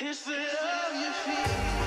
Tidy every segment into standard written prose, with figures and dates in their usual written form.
It's the love you feel.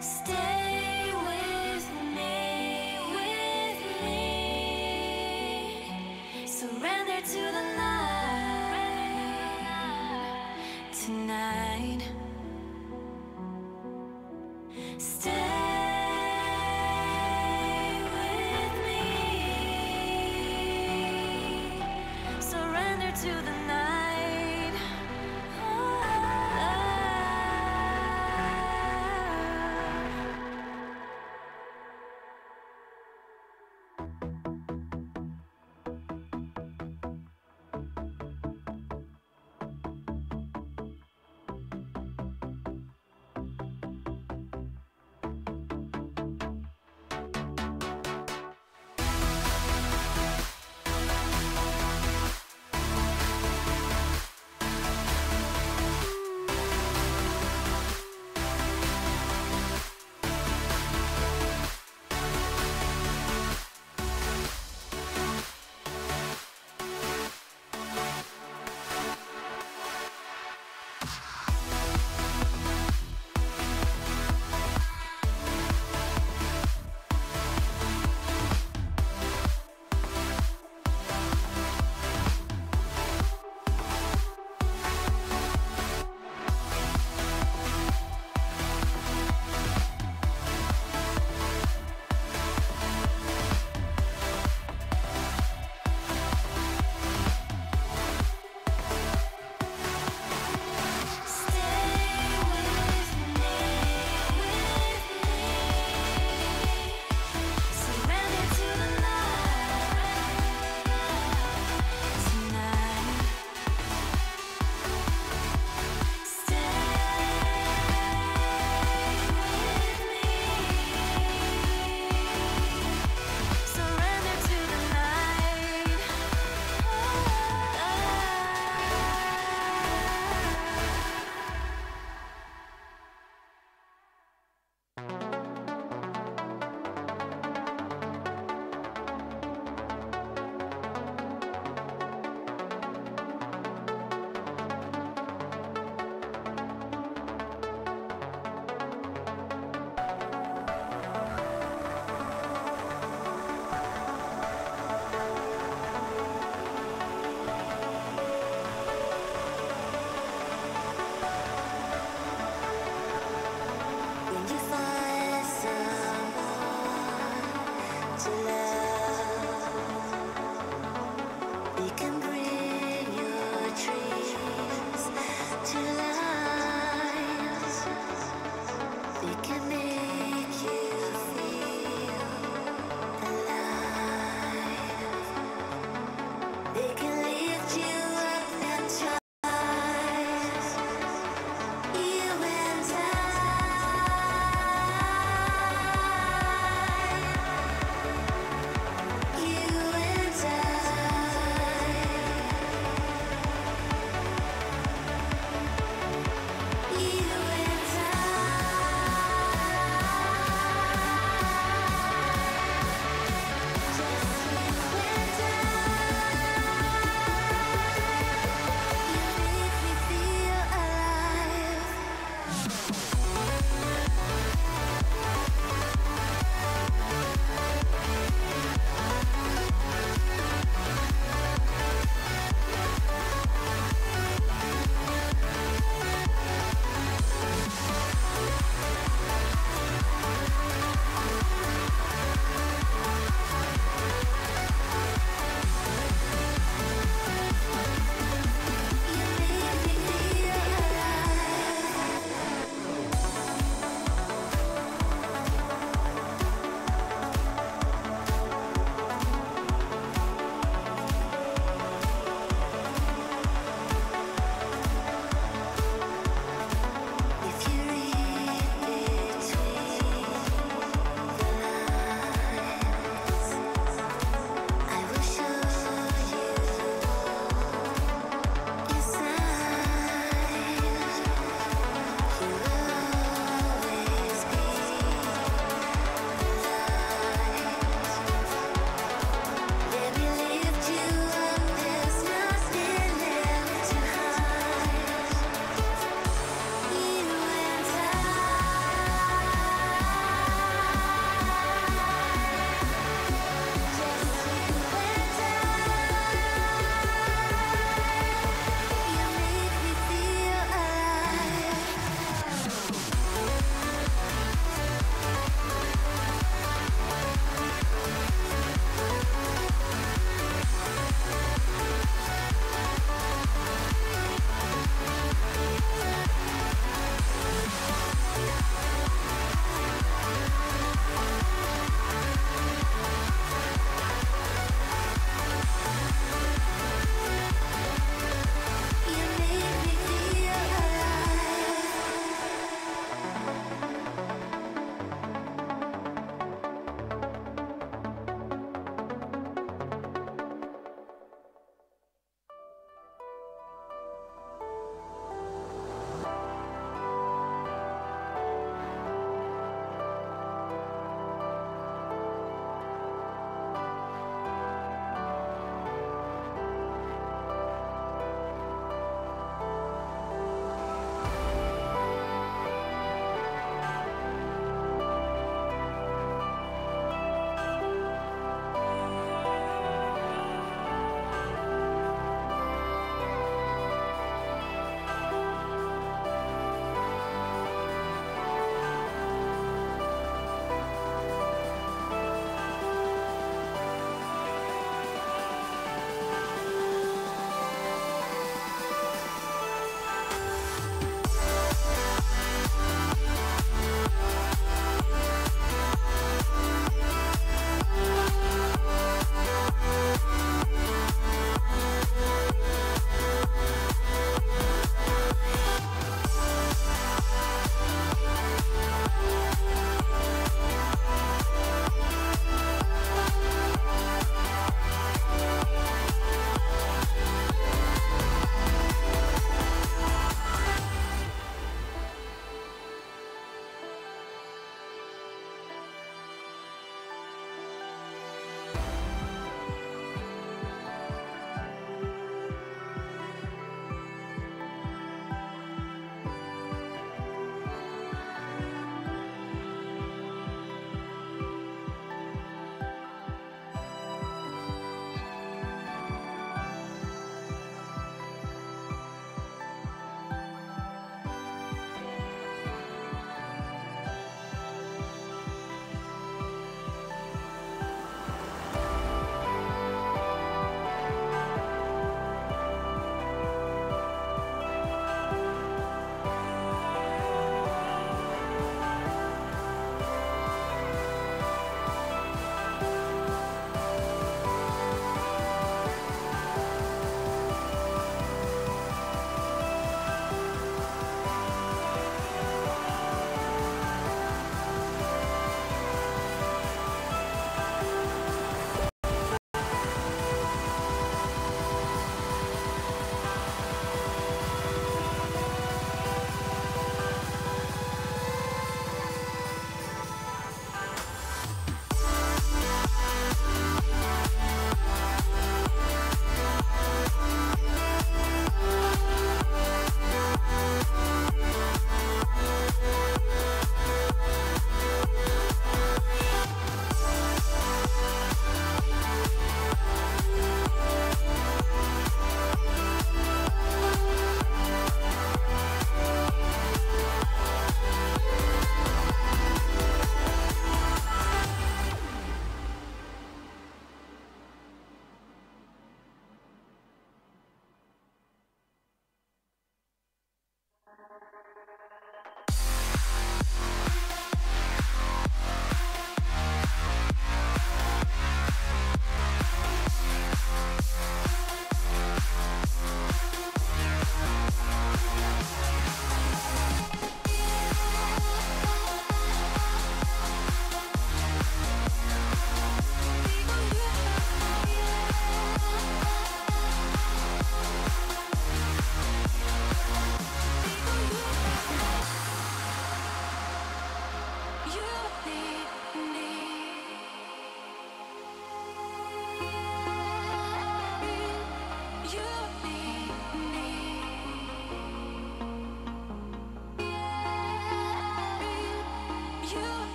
Stay with me. Surrender to the light tonight. Stay with me. Surrender to the night.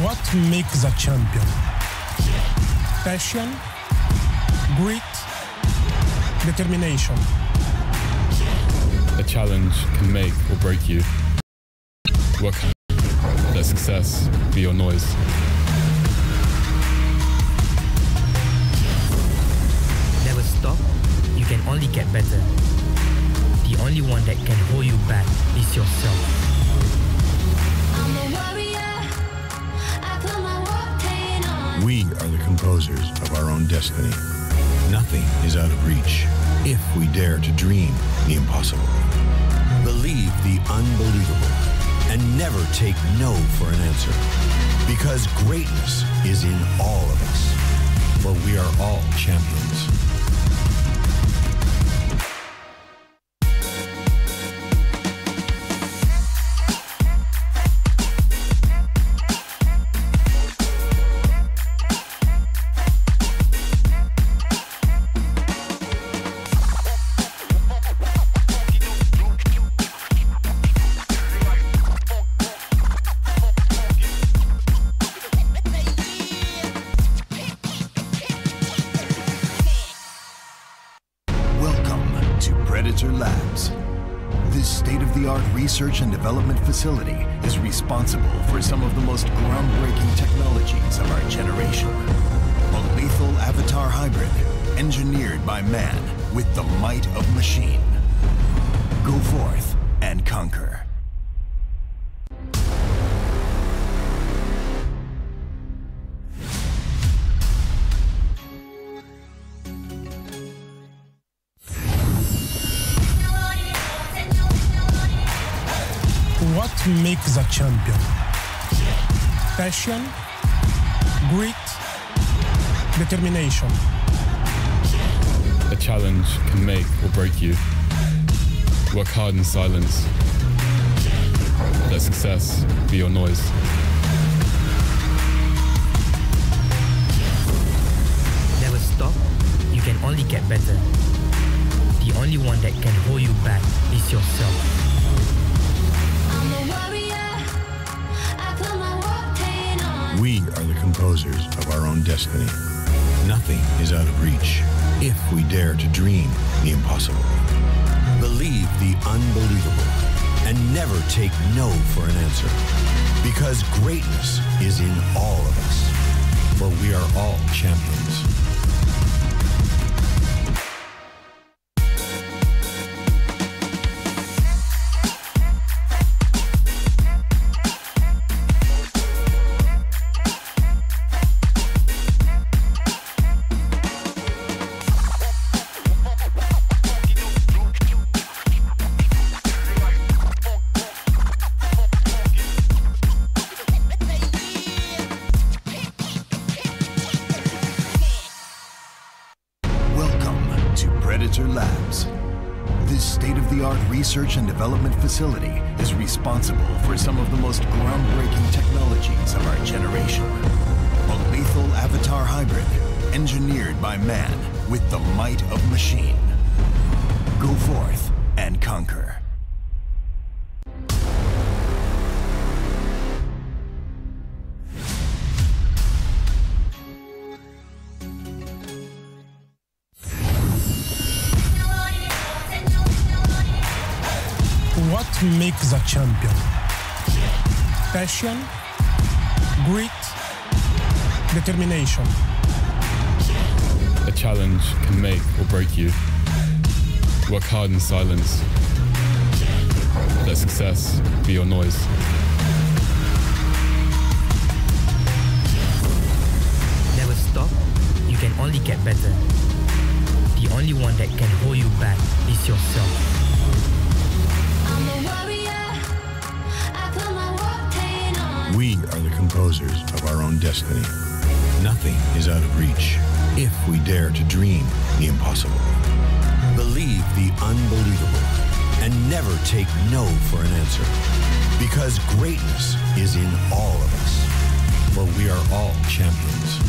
What makes a champion? Passion, grit, determination. A challenge can make or break you. Work hard. Let success be your noise. Never stop, you can only get better. The only one that can hold you back is yourself. I'm a warrior. I put my war paint on. We are the composers of our own destiny. Nothing is out of reach if we dare to dream the impossible. Believe the unbelievable and never take no for an answer. Because greatness is in all of us. For we are all champions. Labs. This state-of-the-art research and development facility is responsible for some of the most groundbreaking technologies of our generation. A lethal avatar hybrid, engineered by man with the might of machine. Go forth and conquer. What makes a champion? Passion, grit, determination. A challenge can make or break you. Work hard in silence. Let success be your noise. Never stop, you can only get better. The only one that can hold you back is yourself. I'm a warrior. I put my war paint on. We are the composers of our own destiny. Nothing is out of reach if we dare to dream the impossible. Believe the unbelievable and never take no for an answer. Because greatness is in all of us. For we are all champions. Labs. This state-of-the-art research and development facility is responsible for some of the most groundbreaking technologies of our generation. A lethal avatar hybrid, engineered by man with the might of machine. Go forth and conquer. What makes a champion? Passion, grit, determination. A challenge can make or break you. Work hard in silence. Let success be your noise. Never stop, you can only get better. The only one that can hold you back is yourself. I'm a warrior. I put my war paint on. We are the composers of our own destiny. Nothing is out of reach if we dare to dream the impossible. Believe the unbelievable and never take no for an answer. Because greatness is in all of us. For we are all champions.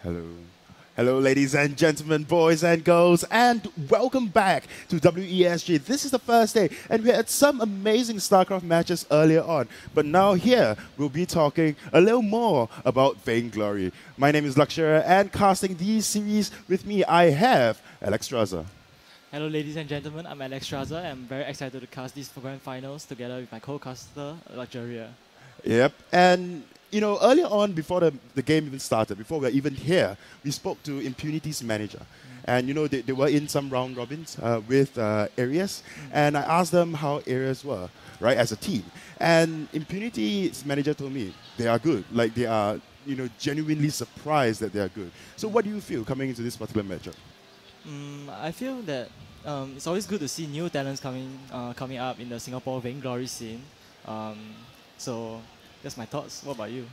Hello. Hello, ladies and gentlemen, boys and girls, and welcome back to WESG. This is the first day, and we had some amazing StarCraft matches earlier on. But now here, we'll be talking a little more about Vainglory. My name is Lakshara, and casting these series with me, I have Alex Straza. Hello ladies and gentlemen, I'm Alex Straza. I'm very excited to cast these grand finals together with my co-caster, Luxuria. Yep, and you know, earlier on, before the game even started, before we were even here, we spoke to Impunity's manager. And you know, they were in some round robins with Ares, and I asked them how Ares were, right, as a team. And Impunity's manager told me they are good, like they are, you know, genuinely surprised that they are good. So what do you feel coming into this particular matchup? I feel that it's always good to see new talents coming up in the Singapore Vainglory scene. So that's my thoughts. What about you?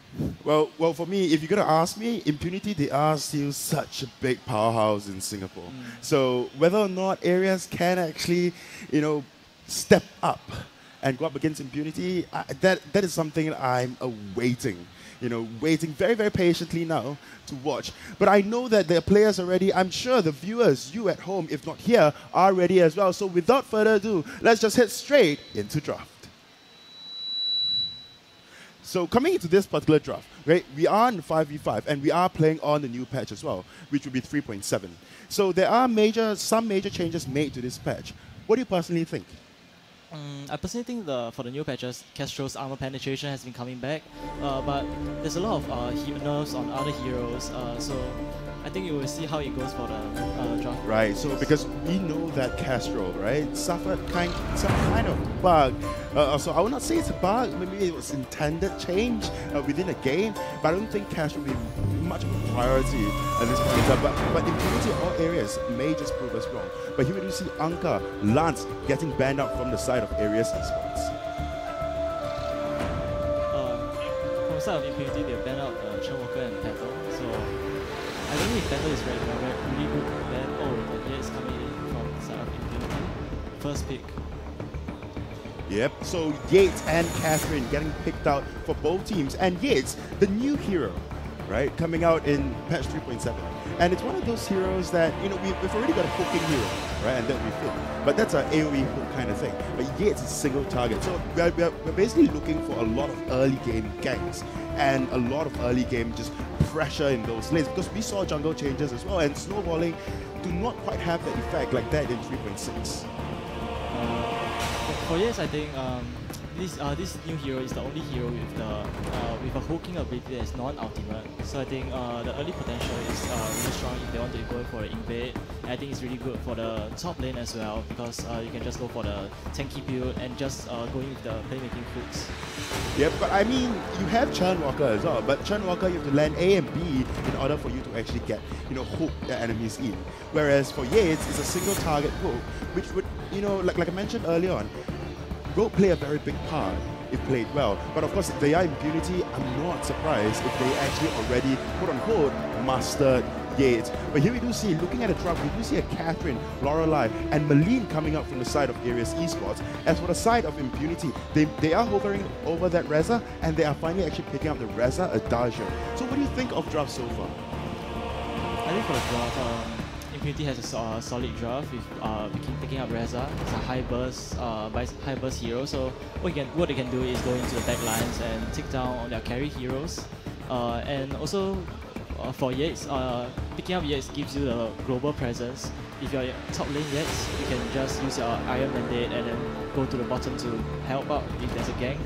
Well, for me, if you're going to ask me, Impunity, they are still such a big powerhouse in Singapore. So whether or not Ares can actually, you know, step up and go up against Impunity, that is something that I'm awaiting. You know, waiting very, very patiently now to watch. But I know that the players are ready. I'm sure the viewers, you at home, if not here, are ready as well. So without further ado, let's just head straight into draft. So coming into this particular draft, right, we are in 5v5 and we are playing on the new patch as well, which will be 3.7. So there are some major changes made to this patch. What do you personally think? I personally think for the new patches, Castro's armor penetration has been coming back, but there's a lot of nerfs on other heroes, so I think you will see how it goes for the draft. Right, so because we know that Castro, right, suffered some kind of bug. So I would not say it's a bug, maybe it was intended change within a game, but I don't think Castro will be much of a priority at this point in time. But Impunity in all areas may just prove us wrong. But here we do see Anka, Lance getting banned out from the side of Ares Esports. From the side of Impunity, they banned out Chen Walker and Petal, so battle is ready. Really good then. Oh, yeah, it's coming in from the side of Infinity. First pick. Yep, so Yates and Catherine getting picked out for both teams. And Yates, the new hero, right, coming out in patch 3.7. And it's one of those heroes that, you know, we've already got a hooking hero, right, and that we fit. But that's an AoE hook kind of thing. But Yates is single target. So we're basically looking for a lot of early game ganks and a lot of early game just pressure in those lanes, because we saw jungle changes as well, and snowballing do not quite have that effect like that in 3.6. For Yates, I think this new hero is the only hero with a hooking ability that is non-ultimate. So I think the early potential is really strong if they want to go for the invade. And I think it's really good for the top lane as well, because you can just go for the tanky build and just going with the playmaking hooks. Yep, but I mean, you have Churnwalker as well, but Churnwalker you have to land A and B in order for you to actually get, you know, hook the enemies in. Whereas for Yates, it's a single target hook, which would, you know, like I mentioned earlier on, will play a very big part if played well. But of course, if they are Impunity, I'm not surprised if they actually already, quote unquote, mastered Yates. But here we do see, looking at the drop, we do see a Catherine, Lorelei, and Malene coming out from the side of Ares Esports. As for the side of Impunity, they are hovering over that Reza, and they are finally actually picking up the Reza Adagio. So what do you think of draft so far? I think for the draft, Impunity has a solid draft with picking up Reza. It's a high burst hero. So what they can do is go into the back lines and take down on their carry heroes. And also for Yates, picking up Yates gives you the global presence. If you're top lane Yates, you can just use your Iron Mandate and then go to the bottom to help out if there's a gank.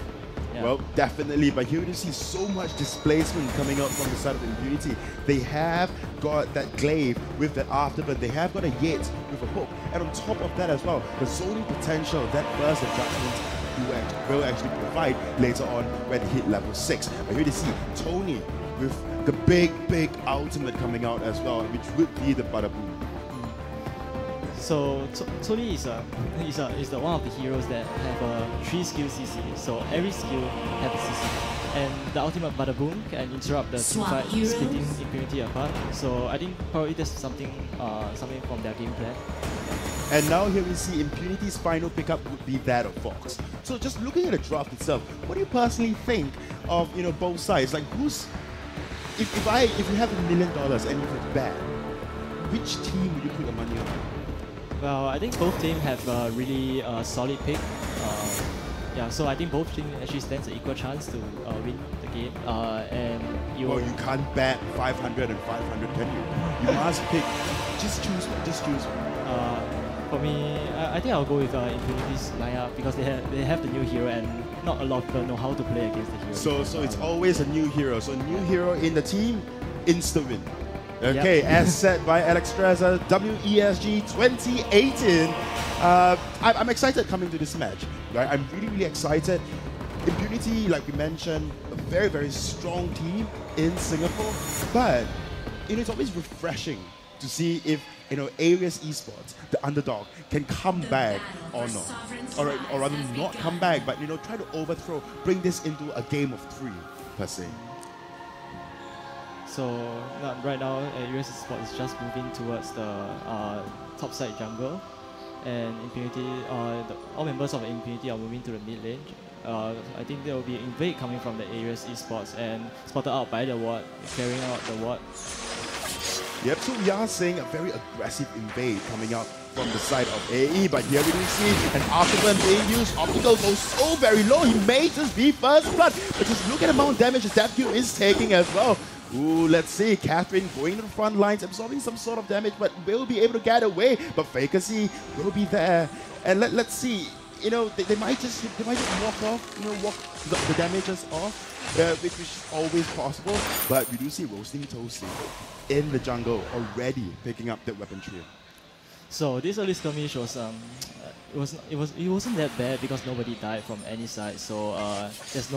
Yeah. Well, definitely, but here you see so much displacement coming out from the side of Impunity. They have got that glaive with that afterburn, they have got a Yates with a hook, and on top of that as well, the zoning potential that burst adjustment will actually provide later on when they hit level 6. But here you see Tony with the big ultimate coming out as well, which would be the Badaboom. So Tony is the one of the heroes that have a 3 skill CC. So every skill has a CC, and the ultimate Badaboom can interrupt the team fight, splitting Impunity apart. So I think probably that's something from their game plan. And now here we see Impunity's final pickup would be that of Fox. So just looking at the draft itself, what do you personally think of, you know, both sides? Like, who's if you have $1 million and you could bet, which team would you put your money on? Well, I think both teams have a really solid pick. Yeah, so I think both teams actually stands an equal chance to win the game. And you can't bet 500 and 500, can you? You must pick. Just choose one. Just choose one. For me, I think I'll go with Infinity's lineup because they have the new hero and not a lot of people know how to play against the hero. So it's always a new hero. So new hero in the team, insta win. Okay, yep. As said by Alex Streza, WESG 2018. I'm excited coming to this match. Right, I'm really excited. Impunity, like we mentioned, a very strong team in Singapore. But it's always refreshing to see if Ares Esports, the underdog, can come back or not, or rather not come back, but try to overthrow, bring this into a game of 3 per se. So right now, Ares Esports is just moving towards the top side jungle, and Impunity, all members of Impunity are moving to the mid lane. I think there will be invade coming from the Ares Esports and spotted out by the ward, carrying out the ward. Yep, so we are seeing a very aggressive invade coming out from the side of AE, but here we do see an afterburn being used. Optical goes so very low, he may just be first blood, but just look at the amount of damage that Q is taking as well. Ooh, let's see, Catherine going to the front lines, absorbing some sort of damage, but will be able to get away. But Fakersy will be there, and let's see. They might just walk off, walk the damages off, which is always possible. But we do see Roasting Toasty in the jungle already picking up that weapon trio. So this early skirmish was it wasn't that bad because nobody died from any side. So there's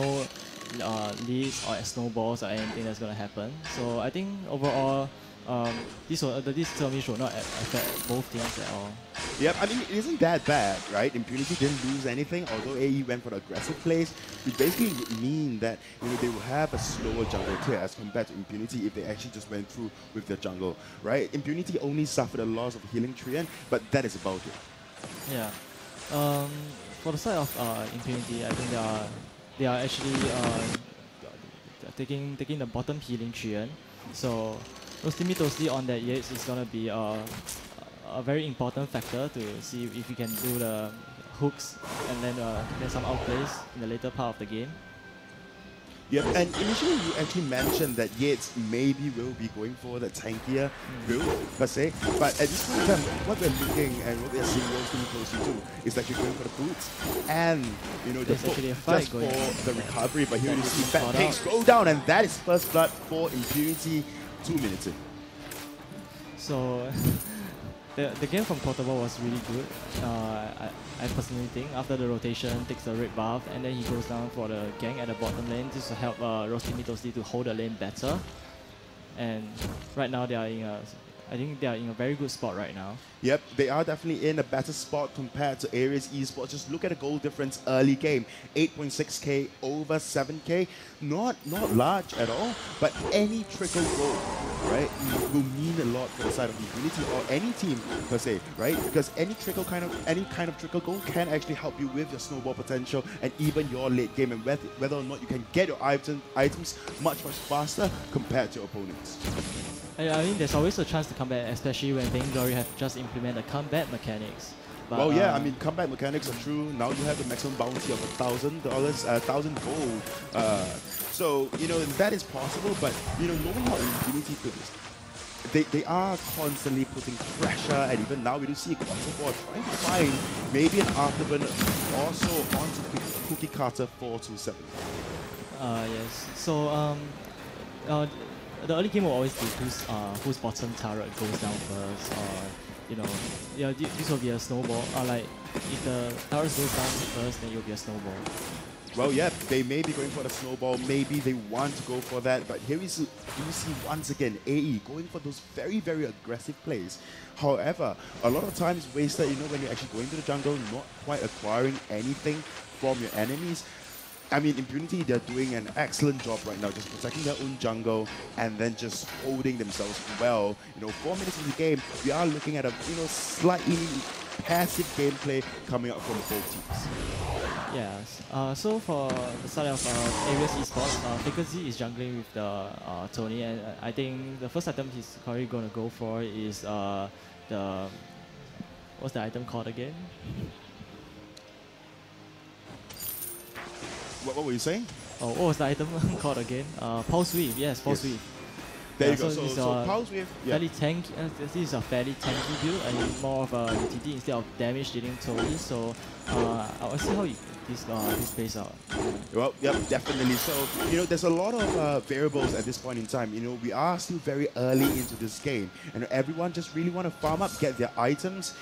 leads or snowballs or anything that's gonna happen. So I think overall, this certainly should not affect both teams at all. Yep, I mean, it isn't that bad, right? Impunity didn't lose anything, although AE went for the aggressive plays, which basically would mean that they will have a slower jungle tier as compared to Impunity if they actually just went through with their jungle, right? Impunity only suffered a loss of healing Treant, but that is about it. Yeah. For the side of Impunity, I think they are actually taking the bottom healing Treant. So Toasty on that Yates is gonna be a very important factor to see if you can do the hooks and then get some outplays in the later part of the game. Yep, and initially you actually mentioned that Yates maybe will be going for the tankier build per se, but at this point in time, what we're looking and what we're seeing Roasting Toasty do is that you're going for the boots and the There's actually a fight just for going on. the recovery, but here you see Caught Bad Pace go down, and that is first blood for Impunity 2 minutes in. So the game from Portable was really good. I personally think after the rotation takes the red buff and then he goes down for the gank at the bottom lane just to help Toasty to hold the lane better. And right now they are I think they are in a very good spot right now. Yep, they are definitely in a better spot compared to Ares Esports. Just look at the goal difference early game. 8.6k over 7k. Not large at all, but any trickle goal, right, will mean a lot for the side of Impunity or any team per se, right? Because any kind of trickle goal can actually help you with your snowball potential and even your late game, and whether or not you can get your items much faster compared to your opponents. I mean, there's always a chance to come back, especially when Vainglory have just implemented combat mechanics. But, well, yeah, I mean, combat mechanics are true. Now you have the maximum bounty of $1,000, 1,000 gold. So, that is possible, but, knowing how Impunity could, they are constantly putting pressure, and even now we do see Quasar trying to find maybe an afterburn also onto Cookie Carter 427. Yes. So, the early game will always be whose bottom turret goes down first, or this will be a snowball. Like if the turret goes down first, then you'll be a snowball. Well, yeah, they may be going for the snowball. Maybe they want to go for that, but here we see once again AE going for those very, very aggressive plays. However, a lot of times wasted. When you're actually going to the jungle, not quite acquiring anything from your enemies. I mean, Impunity, they're doing an excellent job right now, just protecting their own jungle and then just holding themselves well. 4 minutes in the game, we are looking at a slightly passive gameplay coming out from both teams. Yes. So for the side of Ares Esports, Vacancy is jungling with the Tony, and I think the first item he's probably going to go for is the what's the item called again? What were you saying? Oh, what was the item called again? Pulse Weave. Yes, Pulse Weave. There you go. So So Pulse Weave. Yeah. Fairly tanky. This is a fairly tanky build and more of a UTD instead of damage dealing Tony. So I'll see how this plays out. Well, yep, definitely. So, there's a lot of variables at this point in time. We are still very early into this game, and everyone just really want to farm up, get their items,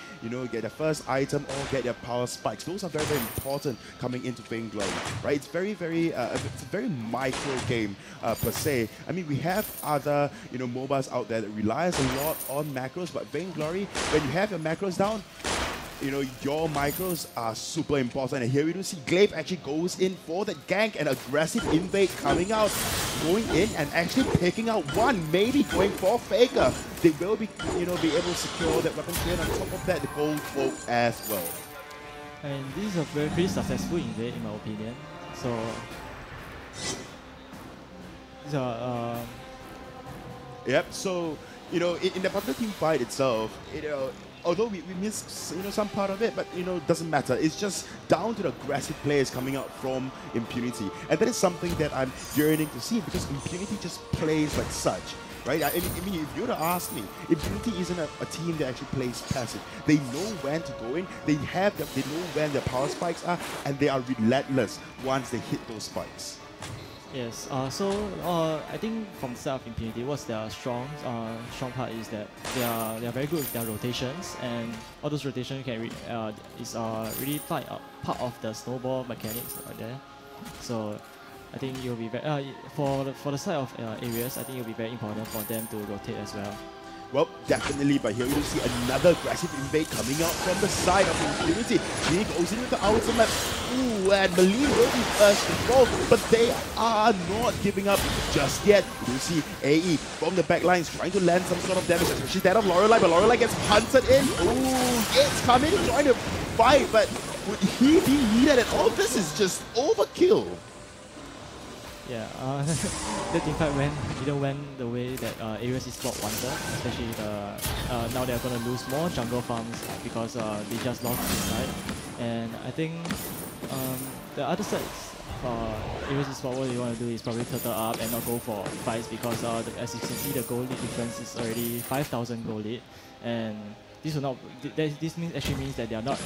get their first item or get their power spikes. Those are very, very important coming into Vainglory, right? It's very, very, it's a very micro game per se. I mean, we have other, MOBAs out there that relies a lot on macros, but Vainglory, when you have your macros down, your micros are super important. And here we do see Glaive actually goes in for the gank and aggressive invade coming out, going in and actually picking out one, maybe going for Faker. They will be, be able to secure that weapon here, and on top of that, the gold cloak as well. And this is a pretty successful invade in my opinion. So, Yep, so, in the particular team fight itself, although we missed some part of it, but doesn't matter. It's just down to the aggressive players coming out from Impunity, and that is something that I'm yearning to see, because Impunity just plays like such, right? I mean, if you were to ask me, Impunity isn't a team that actually plays passive. They know when to go in. They know when their power spikes are, and they are relentless once they hit those spikes. Yes. I think from the side of Impunity, what's their strong part is that they are very good with their rotations, and all those rotations can is really part of the snowball mechanics right there. So I think it will be very, for the side of areas. I think it will be very important for them to rotate as well. Well, definitely, but here you see another aggressive invade coming out from the side of Infinity. He goes in with the ultimate. Ooh, and Melee will be first to fall, but they are not giving up just yet. You see AE from the back lines trying to land some sort of damage, especially that of Lorelei, but Lorelei gets hunted in. Ooh, it's coming, trying to fight, but would he be needed at all? This is just overkill. Yeah, the teamfight didn't went the way that Ares Esports wanted, especially now they're going to lose more jungle farms because they just lost inside. And I think the other side, Ares Esports, what they want to do is probably turtle up and not go for fights because as you can see, the goal lead difference is already 5,000 goal lead, and this will not. This actually means that they are not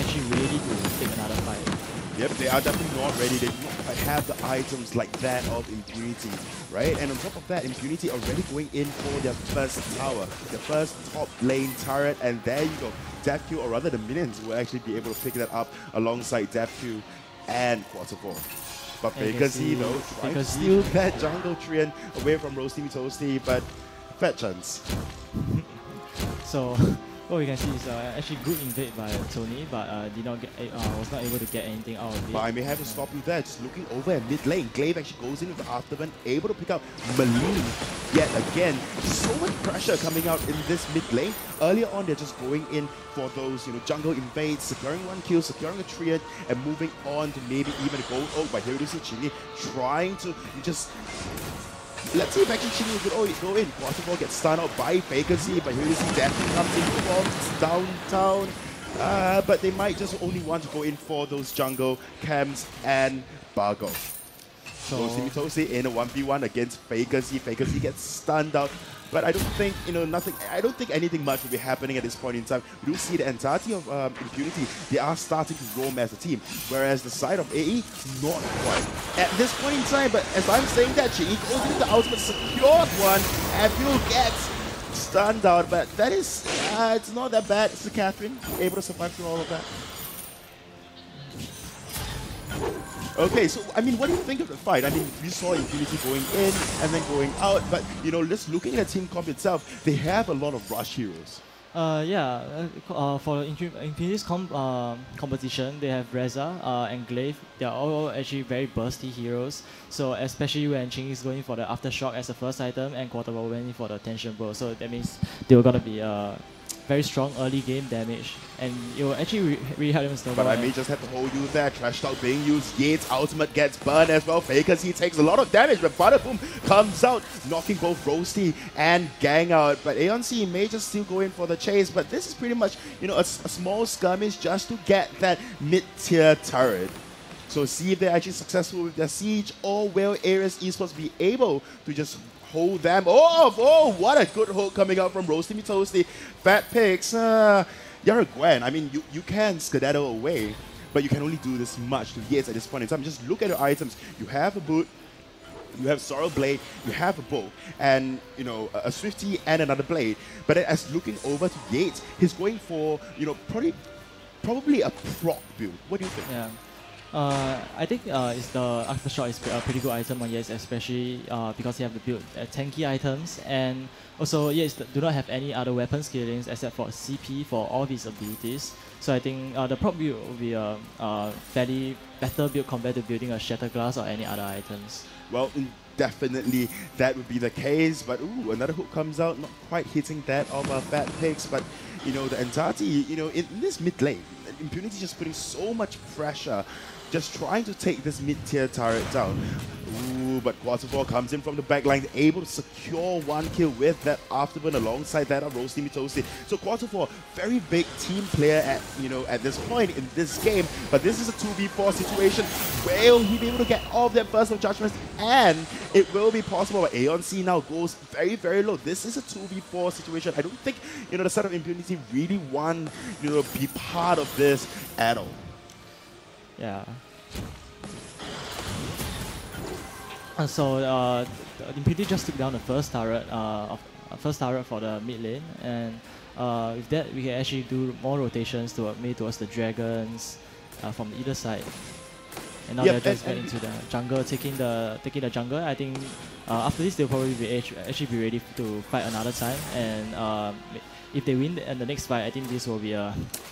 actually ready to take another fight. Yep, they are definitely not ready. They do not quite have the items like that of Impunity, right? And on top of that, Impunity already going in for their first tower, their first top lane turret, and there you go. DevQ, or rather the minions, will actually be able to pick that up alongside DevQ and Quarter4. But Vacancy, though, trying to steal that jungle Treant away from Roasty Toasty, but fat chance. So what we can see is actually good invade by Tony, but was not able to get anything out of it. But I may have to stop you there. Just looking over at mid lane, Glaive actually goes in with the afterburn, able to pick up Melee yet again. So much pressure coming out in this mid lane. Earlier on, they're just going in for those, jungle invades, securing one kill, securing a Treant, and moving on to maybe even a gold oak. But here it is, Chingy trying to just. Let's see if actually Chingy could go in. Quarter4 gets stunned out by Vacancy, but here you see Daphne comes in from downtown. But they might just only want to go in for those jungle Cams and Bargo. So Toasty in a 1v1 against Vacancy. Vacancy gets stunned out. But I don't think, I don't think anything much will be happening at this point in time. We do see the entirety of Impunity, they are starting to roam as a team. Whereas the side of AE, not quite. At this point in time, but as I'm saying that, Chi goes into the ultimate secured one, and Fuel gets stunned out. But that is, it's not that bad. It's Catherine able to survive through all of that. Okay, so, I mean, what do you think of the fight? I mean, we saw Infinity going in and then going out, but, just looking at the team comp itself, they have a lot of rush heroes. For Infinity's competition, they have Reza and Glaive. They are all actually very bursty heroes. So especially when Ching is going for the Aftershock as the first item and Quarter4 went in for the Tension Bow. So that means they were going to be very strong early game damage, and it will actually really help them snowball. But I may just have to hold you there. Trash Talk being used. Yates' ultimate gets burned as well. Vacancy takes a lot of damage, but Butterboom comes out, knocking both Roasty and Gang out. But Aeon may just still go in for the chase, but this is pretty much, a small skirmish just to get that mid-tier turret. So see if they're actually successful with their siege, or will Ares Esports be able to just hold them off? Oh, what a good hook coming out from Roasty Toasty. Fat Pigs, you're a Gwen. I mean, you can skedaddle away, but you can only do this much to Yates at this point in time. Just look at your items. You have a boot, you have Sorrow Blade, you have a bow, and a Swifty and another blade. But as looking over to Yates, he's going for probably a proc build. What do you think? Yeah. I think it's the Aftershock is a pretty good item on Yes, especially because you have to build tanky items, and also Yes do not have any other weapon skillings except for CP for all of his abilities. So I think the prop build will be a fairly better build compared to building a Shatter Glass or any other items. Well, definitely that would be the case, but ooh, another hook comes out, not quite hitting that of Fat Pigs, but the entirety, in this mid lane, Impunity just putting so much pressure, just trying to take this mid-tier turret down. Ooh, but Quarter4 comes in from the back line, able to secure one kill with that afterburn alongside that of Roasty Toasty. So Quarter4, very big team player at this point in this game, but this is a 2v4 situation. Will he be able to get all of their personal judgments? And it will be possible, but Aeon now goes very, very low. This is a 2v4 situation. I don't think, the side of Impunity really want, be part of this at all. Yeah. So Impunity just took down the first turret for the mid lane, and with that we can actually do more rotations made towards the dragons from either side. and now they're just went into the jungle, taking the jungle. I think after this they'll probably be actually be ready to fight another time, and if they win the next fight, I think this will be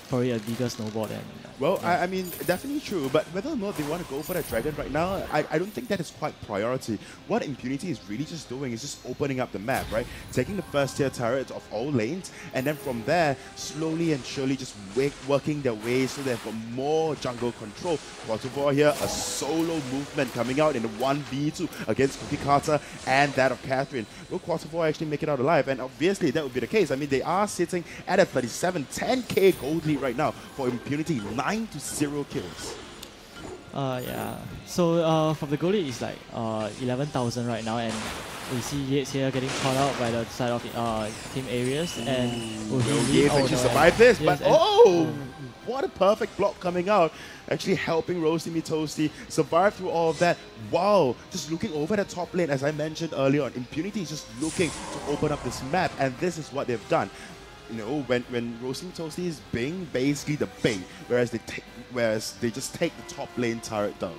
probably a bigger snowball than. Well, yeah. I mean, definitely true, but whether or not they want to go for that dragon right now, I don't think that is quite priority. What Impunity is really just doing is just opening up the map, right? Taking the first tier turrets of all lanes, and then from there, slowly and surely just working their way so they've got more jungle control. Quattufor here, a solo movement coming out in the 1v2 against Cookie Carter and that of Catherine. Will Quattufor actually make it out alive? And obviously that would be the case. I mean, they are sitting at a 10k gold lead right now for Impunity, 9-0 kills. Yeah. So from the goal lead is like 11,000 right now, and we see Yates here getting caught out by the side of Team Aries, and will he Yates actually survived this, but what a perfect block coming out, actually helping Roasty Me Toasty survive through all of that. Wow, just looking over the top lane, as I mentioned earlier on, Impunity is just looking to open up this map, and this is what they've done. You know, when Roasty Me Toasty is being basically the bait, whereas they just take the top lane turret down.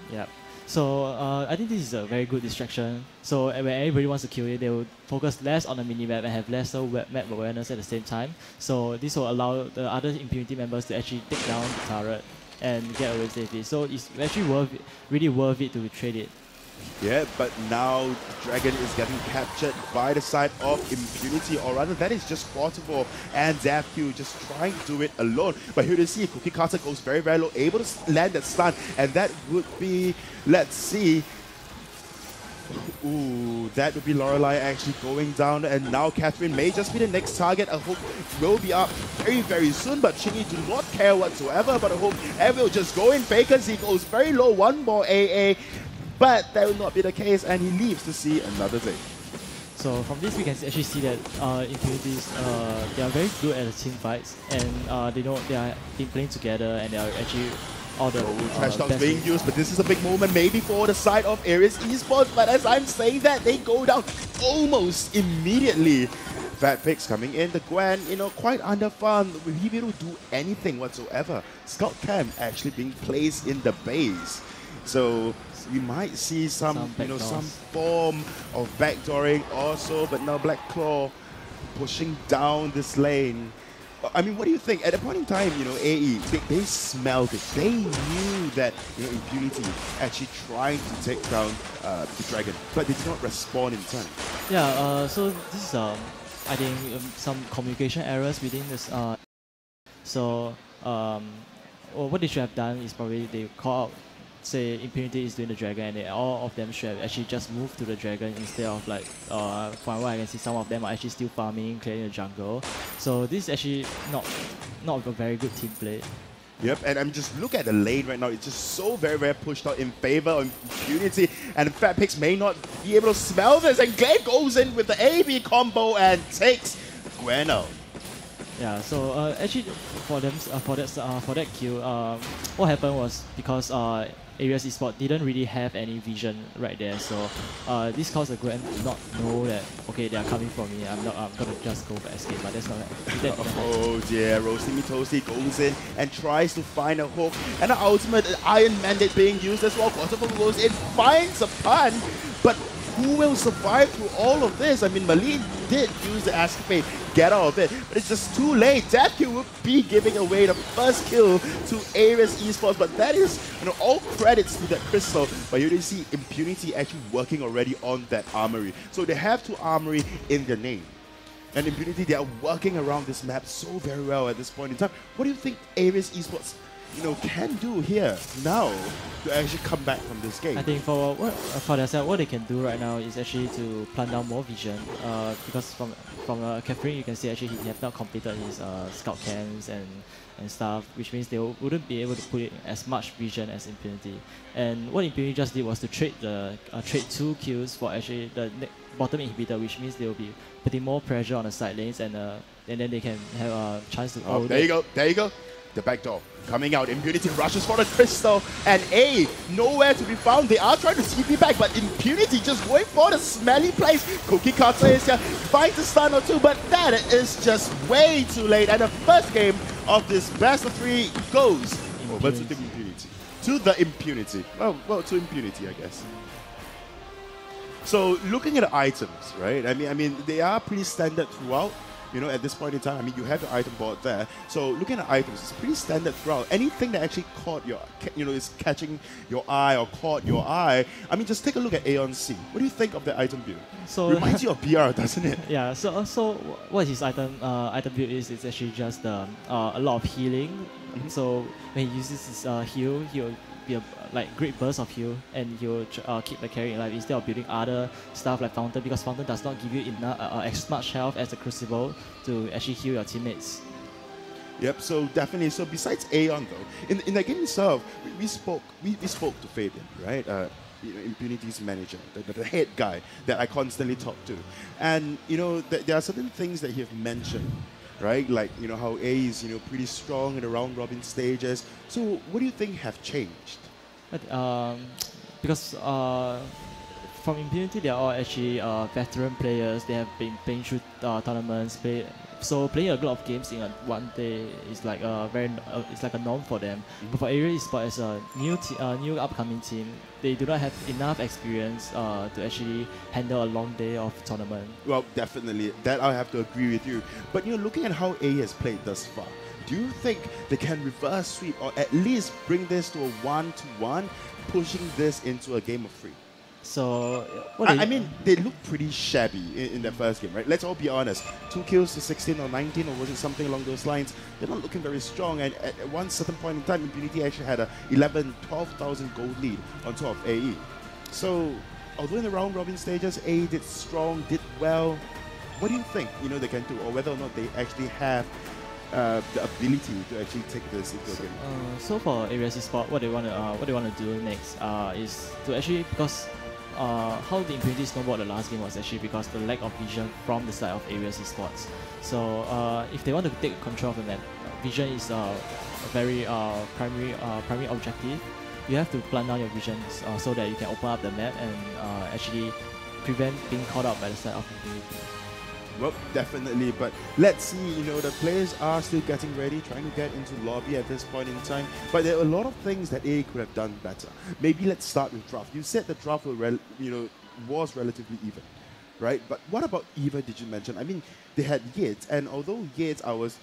Yeah. So I think this is a very good distraction. So when everybody wants to kill it, they will focus less on the minimap and have lesser map awareness at the same time. So this will allow the other Impunity members to actually take down the turret and get away safely. So it's actually really worth it to trade it. Yeah, but now Dragon is getting captured by the side of Impunity, or rather that is just Quattufor and ZapQ just trying to do it alone. But here to see, Cookie Carter goes very, very low, able to land that stun, and that would be, let's see, ooh, that would be Lorelei actually going down, and now Catherine may just be the next target. A hook will be up very, very soon, but Chingy do not care whatsoever, but a hook, and will just go in. Vacancy goes very low, one more AA. But that will not be the case, and he leaves to see another day. So from this, we can actually see that Impunities, they are very good at the team fights, and they are playing together, and they are actually all the trash talks being used. But this is a big moment, maybe for the side of Aries Esports. But as I'm saying that, they go down almost immediately. Fat Picks coming in, the Gwen, you know, quite underfarmed. Will he be able to do anything whatsoever? Scout Cam actually being placed in the base. So we might see some form of backdooring also, but now Black Claw pushing down this lane. I mean, what do you think? At a point in time, you know, AE, they smelled it. They knew that, you know, Impunity actually trying to take down the Dragon, but they did not respond in time. Yeah, so this is, I think, some communication errors within this. What they should have done is probably they call out, say Impunity is doing the Dragon, and all of them should have actually just moved to the Dragon instead of like, from what I can see, some of them are actually still farming, clearing the jungle. So this is actually not a very good team play. Yep, and I'm just look at the lane right now. It's just so very, very pushed out in favor of Impunity, and Fat Picks may not be able to smell this, and Glaive goes in with the AB combo and takes Gwen out. Yeah, so actually for that kill, what happened was because Aries Esports didn't really have any vision right there, so this caused the Gwen to not know that, okay, they are coming for me, I'm gonna just go for escape, but that's not that. Oh dear, Roasty Me Toasty goes in and tries to find a hook, and the ultimate Iron Mandate being used as well. Quattufor goes in, finds a pun, but who will survive through all of this? I mean, Malin did use the escapade, get out of it, but it's just too late. ZapQ would be giving away the first kill to Aries Esports, but that is, you know, all credits to that crystal. But here you see Impunity actually working already on that armory. So they have 2 armory in their name. And Impunity, they are working around this map so very well at this point in time. What do you think Aries Esports, you know, can do here now to actually come back from this game? I think for themselves, what they can do right now is actually to plant down more vision. Because from Catherine, you can see actually he have not completed his scout camps and stuff, which means they wouldn't be able to put in as much vision as Impunity. And what Impunity just did was to trade 2 kills for actually the bottom inhibitor, which means they will be putting more pressure on the side lanes, and then they can have a chance to. Oh, there you go. The back door coming out. Impunity rushes for the crystal, and nowhere to be found. They are trying to TP back, but Impunity just going for the smelly place. Cookie Carter is here, finds a stun or 2, but that is just way too late. And the first game of this best of 3 goes over to Team Impunity. to the impunity. Well, to impunity, I guess. So looking at the items, right? I mean, they are pretty standard throughout. You know, at this point in time, I mean, you have the item board there. So looking at items, it's pretty standard throughout. Anything that actually caught your, is catching your eye or caught your eye. I mean, just take a look at Aeon C. What do you think of the item build? So reminds you of BR, doesn't it? Yeah. So what his item build is? It's actually just a lot of healing. So when he uses his heal, he'll be a great burst of heal, and he'll keep the carry alive instead of building other stuff like Fountain, because Fountain does not give you enough as much health as the Crucible to actually heal your teammates. Yep. So definitely. So besides Aeon though, in the game itself, we spoke to Fabian, right? Impunity's manager, the head guy that I constantly talk to, and there are certain things that he have mentioned. Right, like how A is pretty strong in the round robin stages. So what do you think have changed? But, because from Impunity, they are all actually veteran players. They have been playing through tournaments. So playing a lot of games in one day is like it's like a norm for them. But for Area Esports as a new upcoming team, they do not have enough experience to actually handle a long day of tournament. Well, definitely, that I have to agree with you. But looking at how A has played thus far, do you think they can reverse sweep or at least bring this to a 1-1, pushing this into a game of 3? So, I mean, they look pretty shabby in their first game, right? Let's all be honest. 2 kills to 16 or 19, or was it something along those lines? They're not looking very strong. And at one certain point in time, Impunity actually had a 12,000 gold lead on top of AE. So, although in the round robin stages, AE did strong, did well. What do you think, they can do, or whether or not they actually have the ability to actually take this into a game? So for Ares Esports, what they want to do next is to actually, because how the Impunity snowballed the last game was actually because the lack of vision from the side of Ares Esports. So if they want to take control of the map, vision is a very primary objective. You have to plan down your vision so that you can open up the map and actually prevent being caught out by the side of Impunity. Well, definitely, but let's see, the players are still getting ready, trying to get into lobby at this point in time, but there are a lot of things that A could have done better. Maybe let's start with draft. You said the draft was relatively even, right? But what about Eva did you mention? I mean, they had Yates, and although Yates, I was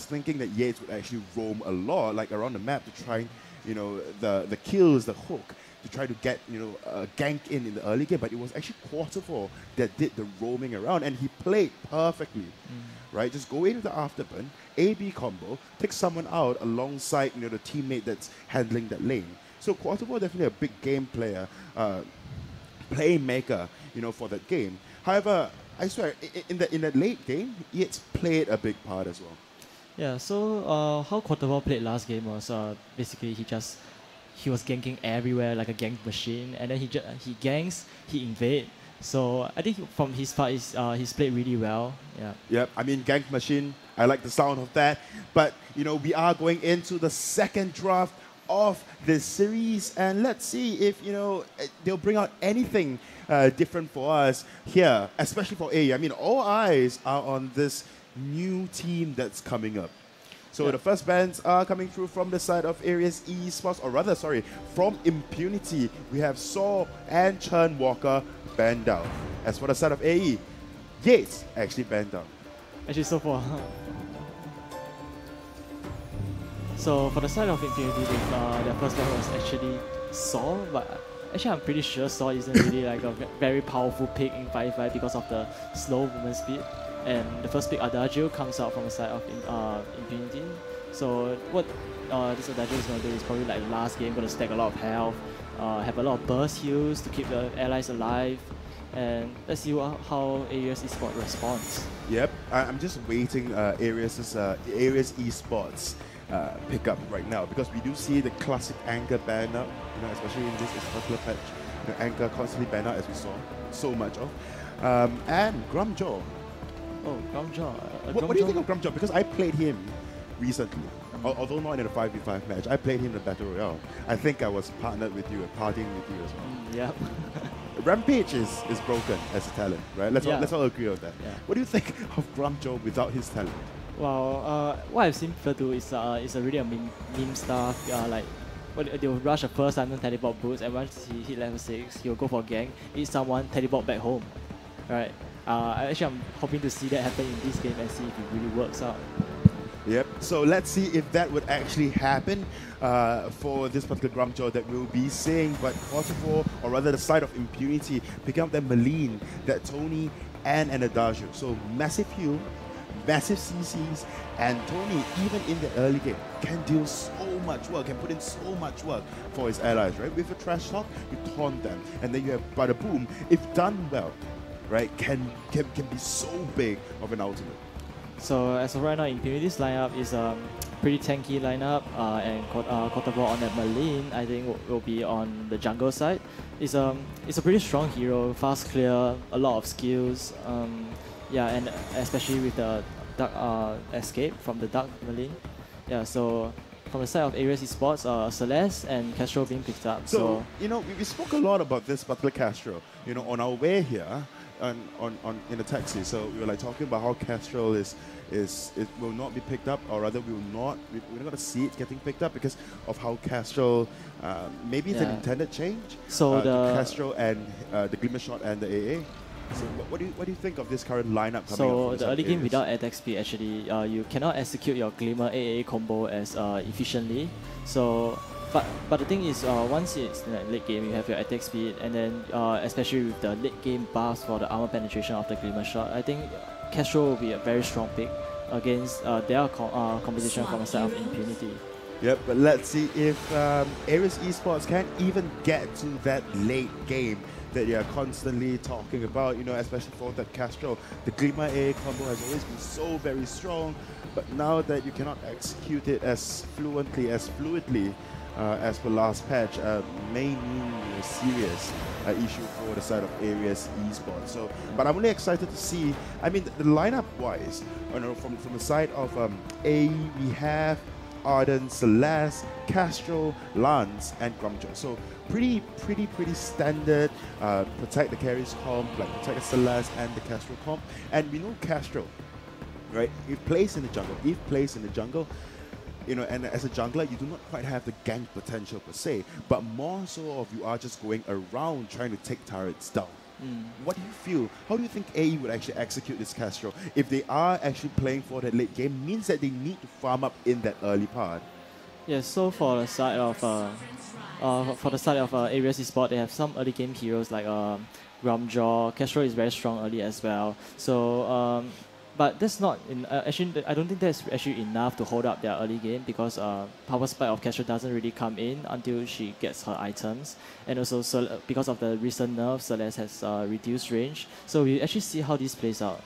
thinking that Yates would actually roam a lot, like around the map to try, the kills, the hook, to try to get a gank in the early game, but it was actually quarter 4 that did the roaming around, and he played perfectly, right? Just go into the afterburn, A/B combo, take someone out alongside the teammate that's handling that lane. So quarter 4 definitely a big game player, playmaker, for that game. However, I swear in the late game, it's played a big part as well. Yeah. So how quarter 4 played last game was basically he was ganking everywhere like a gank machine, and then he ganks, he invade. So I think from his part, he's played really well. Yeah. Yep. I mean, gank machine. I like the sound of that. But we are going into the second draft of this series, and let's see if they'll bring out anything different for us here, especially for A. I mean, all eyes are on this new team that's coming up. So the first bans are coming through from the side of Ares Esports, or rather, sorry, from Impunity. We have Saw and Churn Walker banned out. As for the side of AE, Yates actually banned out. Actually, so for the side of Impunity, their first ban was actually Saw, but actually I'm pretty sure Saw isn't really like a very powerful pick in 5v5 because of the slow movement speed. And the first pick, Adagio, comes out from the side of Impunity. So what this Adagio is going to do is probably like last game, going to stack a lot of health, have a lot of burst heals to keep the allies alive. And let's see how Ares Esports responds. Yep, I'm just waiting Ares Esports pick up right now, because we do see the classic Anchor ban up, especially in this particular patch. Anchor constantly ban out, as we saw so much of. And Grumjaw. Oh, Grumjaw. What do you think of Grumjaw? Because I played him recently, although not in a 5v5 match. I played him in a Battle Royale. I think I was partnered with you and partying with you as well. Yep. Rampage is broken as a talent, right? Let's all agree on that. Yeah. What do you think of Grumjaw without his talent? Well, what I've seen people do is a really meme stuff, like they will rush a first item teleport boost, and once he hit level 6, he'll go for gank, eat someone, teleport back home. Right? I'm hoping to see that happen in this game and see if it really works out. Yep. So let's see if that would actually happen for this particular Grumjaw that we'll be seeing. But Kosovo, or rather the side of Impunity, picking up that Malene, that Tony, and an Adagio. So massive heal, massive CCs, and Tony, even in the early game, can do so much work, can put in so much work for his allies, right? With a Trash Talk, you taunt them, and then you have Bada Boom, if done well, right, can be so big of an ultimate. So as of right now, Impunity's lineup is a pretty tanky lineup, and Kosovo on that Malene, I think will be on the jungle side. It's a pretty strong hero, fast clear, a lot of skills. Yeah, and especially with the Dark escape from the Dark Malene. Yeah, so from the side of Ares Esports, Celeste and Castro being picked up. So you know, we spoke a lot about this particular Castro, you know, on our way here, on in the taxi. So we were like talking about how Castro it will not be picked up, or rather we're not going to see it getting picked up because of how Castro, maybe it's an intended change. So the Castro and the Glimmer Shot and the AA. So what do you think of this current lineup coming up? So the early game without attack speed, actually, you cannot execute your Glimmer AA combo as efficiently. So, but the thing is, once it's in the late game, you have your attack speed, and then especially with the late game buffs for the armor penetration of the Glimmer Shot, I think Castro will be a very strong pick against their competition from the side of Impunity. Yep, but let's see if Ares Esports can even get to that late game that you're constantly talking about, you know, especially for that Castro. The Glimmer A combo has always been so very strong, but now that you cannot execute it as fluently, as fluidly as per last patch, may mean a serious issue for the side of Ares Esports. So, but I'm really excited to see, I mean, the lineup-wise, you know, from the side of A, we have Arden, Celeste, Castro, Lance, and Grumjaw. So pretty standard. Protect the carries comp, like protect the Celeste and the Castro comp. And we know Castro, right? If placed in the jungle, you know, and as a jungler, you do not quite have the gank potential per se, but more so of you are just going around trying to take turrets down. What do you feel? How do you think AE would actually execute this Castro if they are actually playing for that late game? Means that they need to farm up in that early part. Yeah, so for the side of Ares Esports, they have some early game heroes like Grumjaw. Castro is very strong early as well. So but that's not actually, I don't think that's actually enough to hold up their early game, because power spike of Castro doesn't really come in until she gets her items, and also because of the recent nerfs, Celeste has reduced range. So we actually see how this plays out.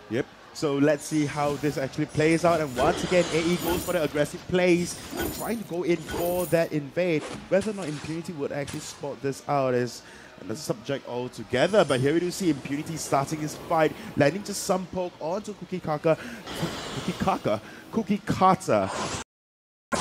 Yep. So let's see how this actually plays out. And once again, AE goes for the aggressive plays, trying to go in for that invade. Whether or not Impunity would actually spot this out is the subject altogether. But here we do see Impunity starting his fight, landing just some poke onto Cookie Carter.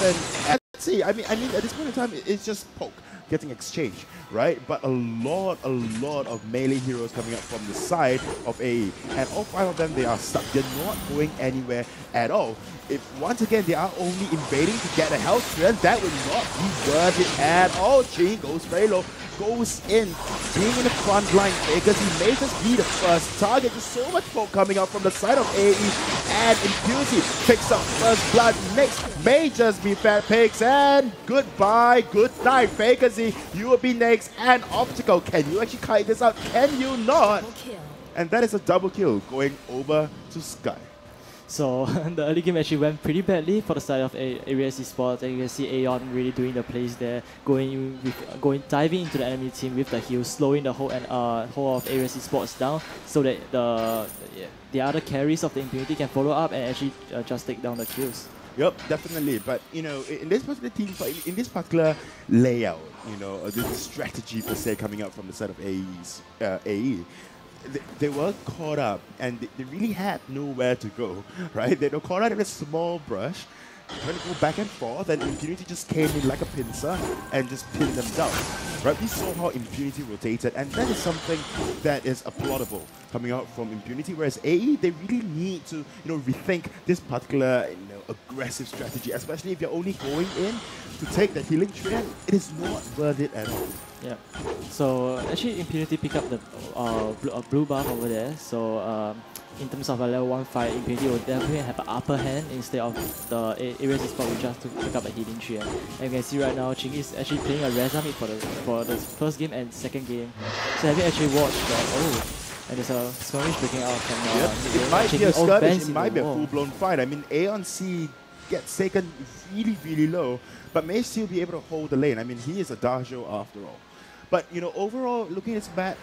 Then let's see. I mean, at this point in time, it's just poke getting exchanged, right? But a lot of melee heroes coming up from the side of AE, and all 5 of them, they are stuck. They're not going anywhere at all. If once again they are only invading to get a health trend, that would not be worth it at all. Chi goes very low, goes in, being in the front line because he may just be the first target. There's so much poke coming out from the side of AE, and Impunity picks up first blood. Next may just be Fat Pigs, and goodbye, good night, Fakersy. You will be next, and Optical. Can you actually kite this out? Can you not? And that is a double kill going over to Sky. So the early game actually went pretty badly for the side of Ares Esports, and you can see Aeon really doing the plays there, diving into the enemy team with the heal, slowing the whole of Ares Esports down, so that the other carries of the Impunity can follow up and actually just take down the kills. Yep, definitely. But you know, in this particular team, in this particular layout, you know, the strategy per se coming out from the side of AE. They were caught up, and they really had nowhere to go, right? They were caught up in a small brush, trying to go back and forth, and Impunity just came in like a pincer and just pinned them down. Right? We saw how Impunity rotated, and that is something that is applaudable coming out from Impunity. Whereas AE, they really need to rethink this particular aggressive strategy, especially if you're only going in to take the healing trade. It is not worth it at all. Yeah. So actually, Impunity picked up the blue buff over there. So in terms of a level 1 fight, Impunity will definitely have an upper hand instead of the Ares spot which just to pick up a healing tree. And you can see right now, Ching is actually playing a Reza mid for the first game and second game. So have you actually watched that? And there's a skirmish breaking out from it might be a skirmish, it might be a full-blown fight. I mean, Aeon C gets taken really, really low, but may still be able to hold the lane. I mean, he is a Dajo after all. But, overall, looking at this map,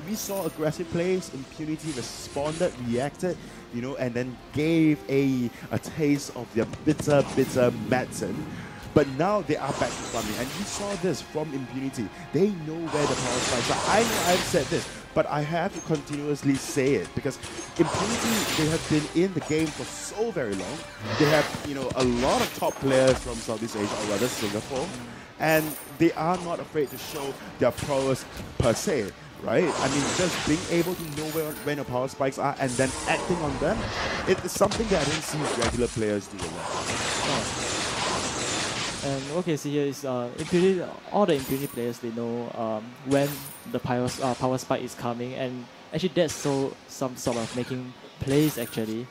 we saw aggressive plays. Impunity responded, reacted, and then gave a taste of their bitter, bitter medicine. But now they are back to farming, and we saw this from Impunity. They know where the power spikes are. I know I've said this, but I have to continuously say it because Impunity, they have been in the game for so very long. They have, a lot of top players from Southeast Asia, or rather Singapore, and they are not afraid to show their prowess per se, right? I mean, just being able to know when your power spikes are and then acting on them, it is something that I don't see regular players do a lot. And what you can see here is Impunity, all the Impunity players, they know when the power spike is coming, and actually that's some sort of making plays actually.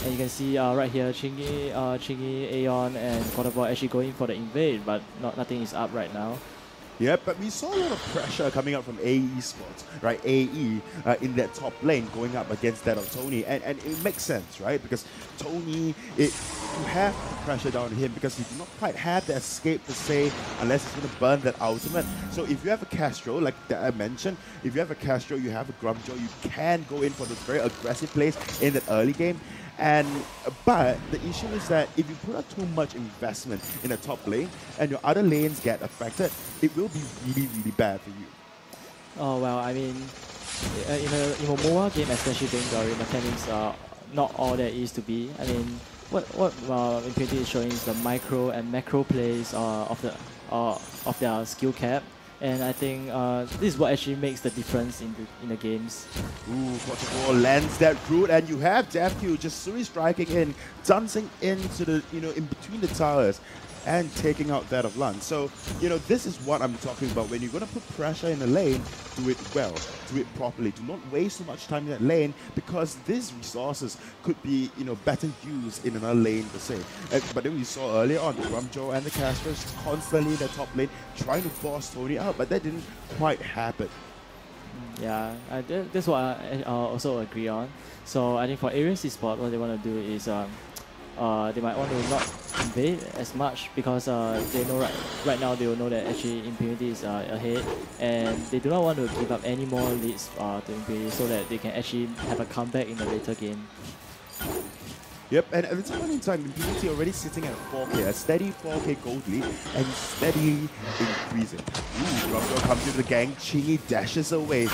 And you can see right here, Chingy, Aeon, and Quarterboy actually going for the invade, but nothing is up right now. Yeah, but we saw a lot of pressure coming out from AE Sports, right? AE in that top lane going up against that of Tony. And it makes sense, right? Because Tony, you have to pressure down him because he do not quite have the escape to say unless he's going to burn that ultimate. So if you have a Castro, like I mentioned, if you have a Castro, you have a Grumjo, you can go in for those very aggressive plays in that early game. But the issue is that if you put out too much investment in a top lane and your other lanes get affected, it will be really, really bad for you. Oh, well, I mean, in a MOA game, especially during the mechanics, not all there is to be. I mean, what Impunity is showing is the micro and macro plays of their skill cap. And I think this is what actually makes the difference in the games. Ooh, Portugal lands that root, and you have Deathq just Suri striking in, dancing into the, in between the towers, and taking out that of Lund. So, this is what I'm talking about. When you're going to put pressure in the lane, do it well, do it properly. Do not waste too much time in that lane because these resources could be, better used in another lane per se. But then we saw earlier on the Grumjo and the Casters constantly in the top lane trying to force Tony out, but that didn't quite happen. Yeah, that's what I also agree on. So I think for Ares Esports, what they want to do is they might want to not invade as much because they know right now they will know that actually Impunity is ahead, and they do not want to give up any more leads to Impunity so that they can actually have a comeback in the later game. Yep, and at this point in time, Impunity already sitting at 4K, a steady 4K gold lead, and steadily increasing. Ooh, Grumjo comes into the gang, Chingy dashes away.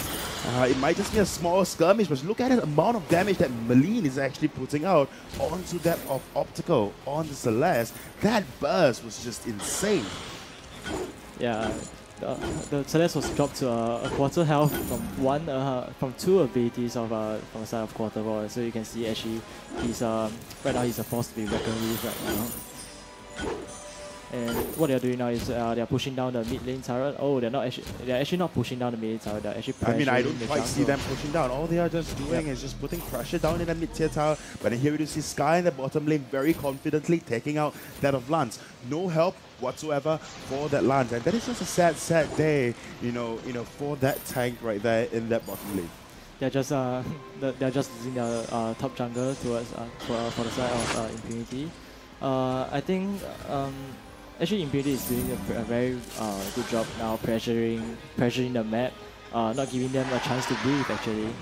It might just be a small skirmish, but look at the amount of damage that Malene is actually putting out onto that of Optical, on the Celeste. That burst was just insane. Yeah, the Celeste was dropped to a quarter health from two abilities of from the side of Quarterboy. So you can see actually he's right now he's a force to be reckoned with right now. And what they're doing now is they're pushing down the mid lane turret. Oh, they're actually not pushing down the mid lane turret. They're actually pressuring. I mean, I don't quite see jungle. them pushing down. All they are just doing is just putting pressure down in the mid tier tower. But then here we do see Sky in the bottom lane very confidently taking out that of Lance. No help whatsoever for that Lance, and that is just a sad day, for that tank right there in that bottom lane. They're just using the top jungle towards for the side of Impunity. I think actually Impunity is doing a very good job now pressuring the map, not giving them a chance to breathe actually.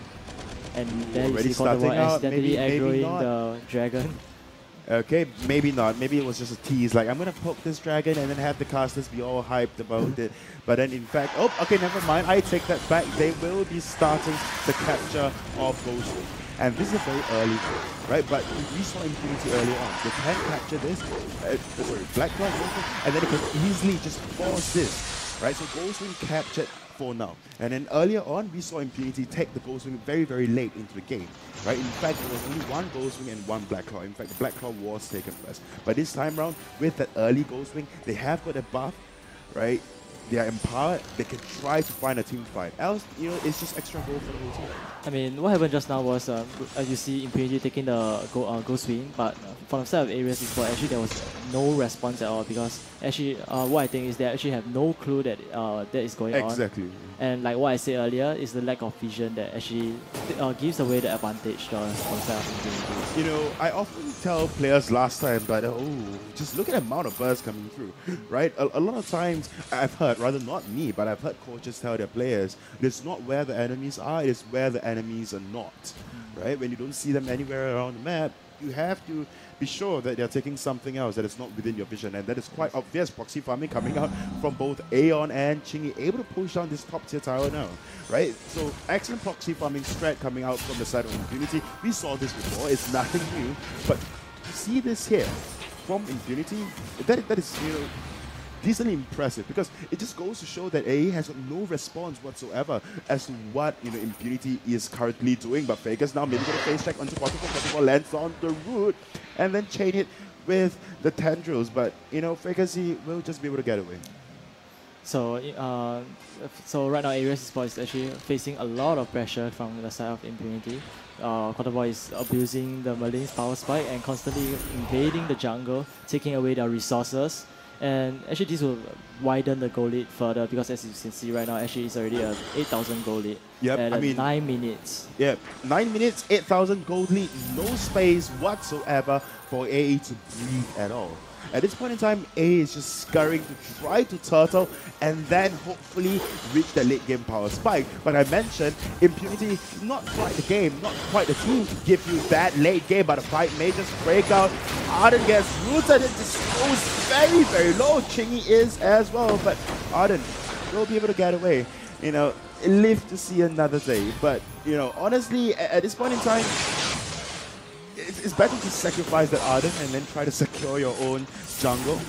And then you see Quarterboy accidentally aggroing the dragon. Okay, maybe not. Maybe it was just a tease. Like, I'm going to poke this dragon and then have the casters be all hyped about it. But then, in fact, oh, okay, never mind. I take that back. They will be starting the capture of Ghostwing. And this is a very early thing, right? But we saw Impunity earlier on. They can capture this, Black Cloud, and then they can easily just force this, right? So Ghostwing captured for now. And then earlier on, we saw Impunity take the Ghostwing very, very late into the game, right? In fact, there was only one Ghostwing and one Black Claw. In fact, the Black Claw was taken first. But this time around, with that early Ghostwing, they have got a buff, right? They are empowered. They can try to find a team fight. Else, you know, it's just extra goal for the whole team. I mean, what happened just now was, as you see, Impunity taking the Ghost Wing, but from the side of Ares Esports, actually there was no response at all, because actually what I think is they actually have no clue that that is going on. Exactly. And like what I said earlier, is the lack of vision that actually gives away the advantage to us from the side of Impunity. You know, I often tell players last time that, just look at the amount of bursts coming through, right? A lot of times, I've heard, rather not me, but I've heard coaches tell their players, it's not where the enemies are, it's where the enemies are not, right? When you don't see them anywhere around the map, you have to be sure that they're taking something else that is not within your vision, and that is quite obvious. Proxy farming coming out from both Aeon and Chingy, able to push down this top tier tower now, right? So excellent proxy farming strat coming out from the side of Impunity. We saw this before, it's nothing new, but to see this here from Impunity, that is, you know, decently impressive, because it just goes to show that AE has no response whatsoever as to what, you know, Impunity is currently doing. But Vegas now maybe going to face check onto Bottom lands on the root and then chain it with the tendrils. But, you know, Vegas will just be able to get away. So, so right now, Ares Esports is actually facing a lot of pressure from the side of Impunity. Quarterboy is abusing the Malin's power spike and constantly invading the jungle, taking away their resources. And actually this will widen the goal lead further, because as you can see right now, actually it's already a 8,000 goal lead. Yep, at I mean, 9 minutes. Yeah, 9 minutes, 8,000 gold lead, no space whatsoever for AE to breathe at all. At this point in time, AE is just scurrying to try to turtle and then hopefully reach the late game power spike. But I mentioned, Impunity, not quite the game, not quite the team to give you that late game, but a fight may just break out. Arden gets rooted, it just goes very, very low. Chingy is as well, but Arden will be able to get away. You know, live to see another day. But, you know, honestly, at this point in time, it's better to sacrifice that Arden and then try to secure your own jungle,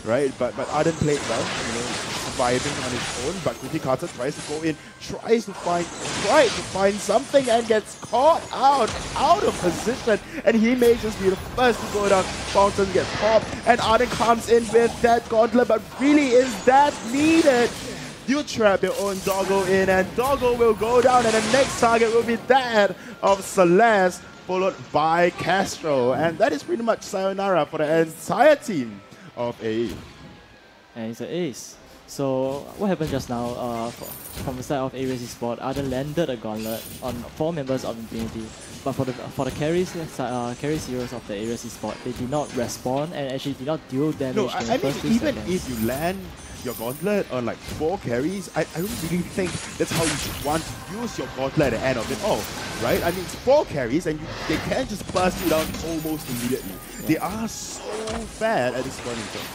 right? But Arden played well, you know, surviving on his own. But Cookie Carter tries to go in, tries to find something and gets caught out of position. And he may just be the first to go down. Fountain gets popped, and Arden comes in with that gauntlet. But really, is that needed? You trap your own Doggo in, and Doggo will go down, and the next target will be that of Celeste, followed by Castro. And that is pretty much sayonara for the entire team of AE. And it's an ace. So what happened just now, from the side of Ares Esports, Arden landed a gauntlet on 4 members of Impunity. But for the carries heroes of the Ares Esports, they did not respond and actually did not deal damage No, in I the mean, first 2 even seconds. if you land your gauntlet on like 4 carries, I don't really think that's how you should want to use your gauntlet at the end of it all, right? I mean, it's 4 carries and they can just burst you down almost immediately. Yeah. They are so bad at this point in time.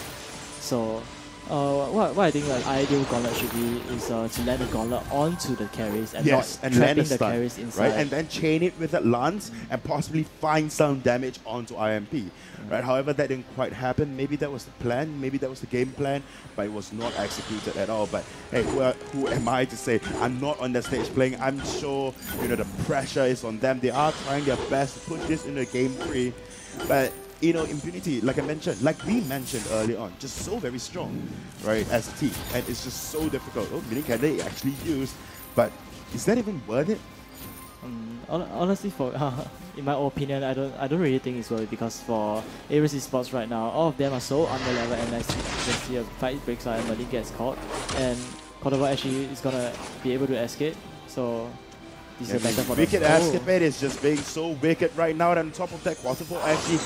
So, what I think an ideal gauntlet should be is to land the gauntlet onto the carries and not and trapping land a the stun, carries inside. right? And then chain it with that lance and possibly find some damage onto IMP. Right? However, that didn't quite happen. Maybe that was the plan, maybe that was the game plan, but it was not executed at all. But hey, who am I to say? I'm not on that stage playing. I'm sure, you know, the pressure is on them. They are trying their best to push this into game 3, but you know, Impunity, like I mentioned, like we mentioned early on, just so very strong, right, as a team, and it's just so difficult. Oh, mini cannon actually used, but is that even worth it? Honestly, for in my opinion, I don't really think it's worth it, because for Ares Esports right now, all of them are so under level, and I see a fight breaks out and Merlin gets caught, and Cordova actually is gonna be able to escape. So this is better for them. Wicked escapade is just being so wicked right now, and on top of that, Quattro actually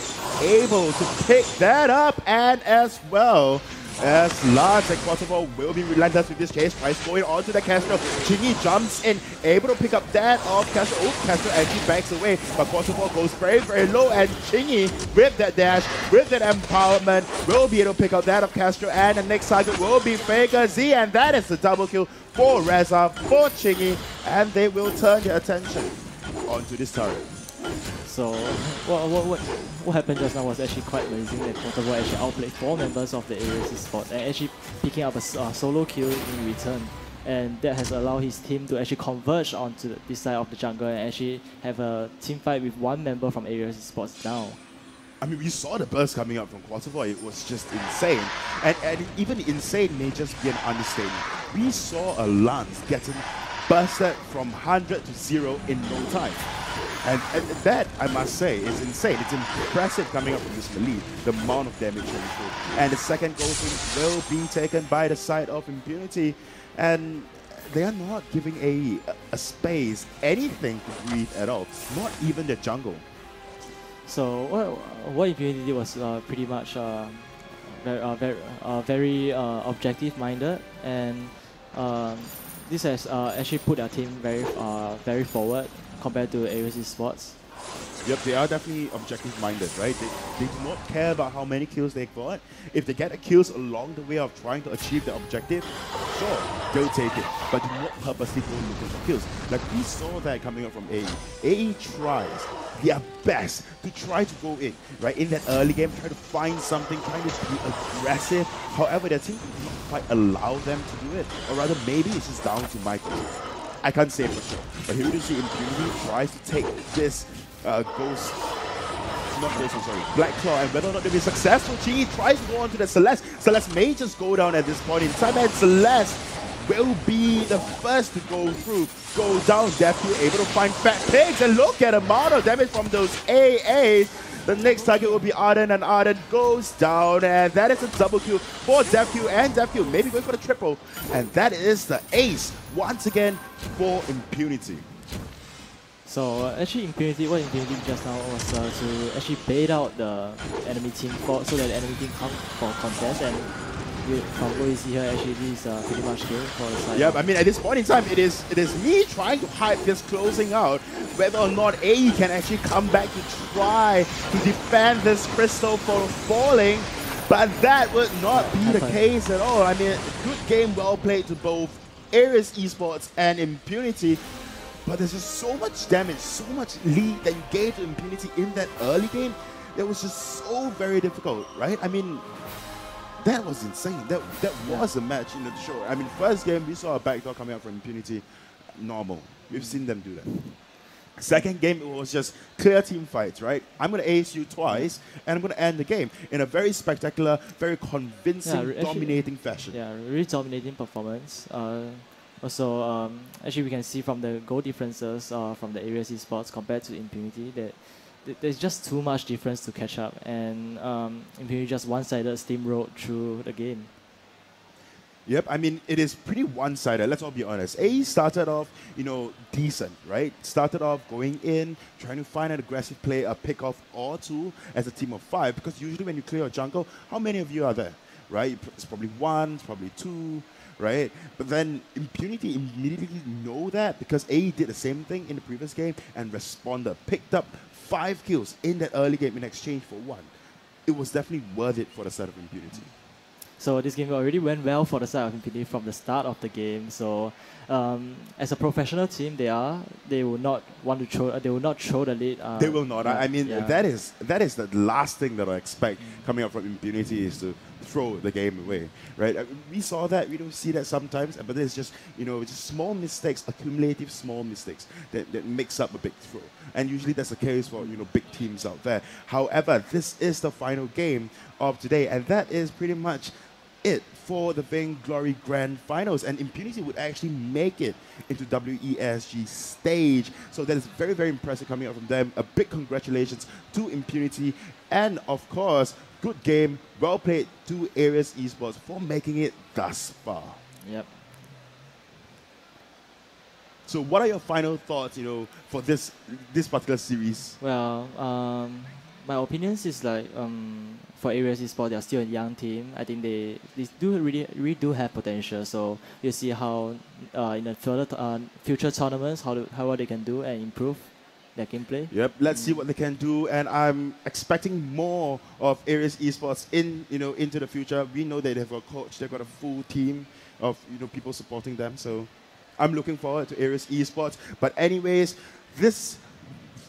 able to pick that up, and as well, as Lance and Kosovo will be relentless with this chase. Tries going on to the Castro. Chingy jumps in, able to pick up that of Castro. Oh, Castro actually backs away, but Kosovo goes very, very low, and Chingy with that dash, with that empowerment, will be able to pick up that of Castro, and the next target will be Faker Z, and that is the double kill for Reza, for Chingy, and they will turn their attention onto this turret. So what happened just now was actually quite amazing that Kosovo actually outplayed 4 members of the Ares Esports and actually picking up a solo kill in return. And that has allowed his team to actually converge onto this side of the jungle and actually have a team fight with 1 member from Ares Esports now. I mean, we saw the burst coming up from Kosovo. It was just insane. And even insane may just be an understatement. We saw a Lance getting bursted from 100 to 0 in no time. And that, I must say, is insane. It's impressive coming up from this melee, the amount of damage going through. And the second goal will be taken by the side of Impunity. And they are not giving a space, anything to breathe at all. Not even the jungle. So what Impunity did was pretty much very objective-minded, and this has actually put their team very forward compared to Ares Esports. Yep, they are definitely objective-minded, right? They do not care about how many kills they got. If they get the kills along the way of trying to achieve the objective, sure, they'll take it. But do not purposely go looking for kills. Like we saw that coming up from AE. AE tries their best to try to go in, right? In that early game, try to find something, trying to be aggressive. However, their team did not quite allow them to do it. Or rather, maybe it's just down to Michael. I can't say for sure. But here we do see Impunity tries to take this Black Claw, and whether or not they'll be successful, Chi tries to go on to the Celeste. Celeste may just go down at this point in time, and Celeste will be the first to go through, go down. Definitely able to find Fat Pigs, and look at the amount of damage from those AAs. The next target will be Arden, and Arden goes down, and that is a double kill for DevQ, and DevQ maybe going for the triple, and that is the ace once again for Impunity. So actually Impunity, what Impunity did just now was to actually bait out the enemy team so that the enemy team come for contest, and from what we see here, actually this is pretty much game for the side. Yep, I mean at this point in time, it is me trying to hype this closing out, whether or not AE can actually come back to try to defend this crystal from falling, but that would not be the case at all. I mean, good game, well played to both Ares Esports and Impunity. But there's just so much damage, so much lead that you gave to Impunity in that early game that was just so very difficult, right? I mean, that was insane. That was a match in the show. I mean, first game, we saw a backdoor coming out from Impunity. Normal. We've seen them do that. Second game, it was just clear team fights, right? I'm going to ace you twice, and I'm going to end the game in a very spectacular, very convincing, dominating fashion. Yeah, really dominating performance. Also, actually, we can see from the goal differences from the Ares Esports compared to Impunity that there's just too much difference to catch up, and Impunity just one-sided steamrolled through the game. Yep, I mean, it is pretty one-sided, let's all be honest. AE started off, decent, right? Started off going in, trying to find an aggressive play, a pick-off or two as a team of 5, because usually when you clear a jungle, how many of you are there, right? It's probably 1, it's probably 2, right? But then Impunity immediately know that because AE did the same thing in the previous game and responded, picked up 5 kills in that early game in exchange for 1. It was definitely worth it for the side of Impunity. So this game already went well for the side of Impunity from the start of the game. So as a professional team, they will not want to throw. They will not throw the lead. They will not. I mean, that is the last thing that I expect coming up from Impunity is to throw the game away, right? We saw that. We don't see that sometimes, but there's just just small mistakes, accumulative small mistakes that makes up a big throw. And usually that's the case for big teams out there. However, this is the final game of today, and that is pretty much it for the Vainglory Grand Finals, and Impunity would actually make it into WESG stage. So that is very, very impressive coming out from them. A big congratulations to Impunity, and of course, good game, well played to Ares Esports for making it thus far. Yep. So what are your final thoughts, for this particular series? Well, My opinions is like for Aries Esports, they're still a young team. I think they do really do have potential. So you see how in the future tournaments how what they can do and improve their gameplay. Yep, let's see what they can do, and I'm expecting more of Aries Esports into the future. We know that they have a coach, they've got a full team of people supporting them. So I'm looking forward to Aries Esports. But anyways,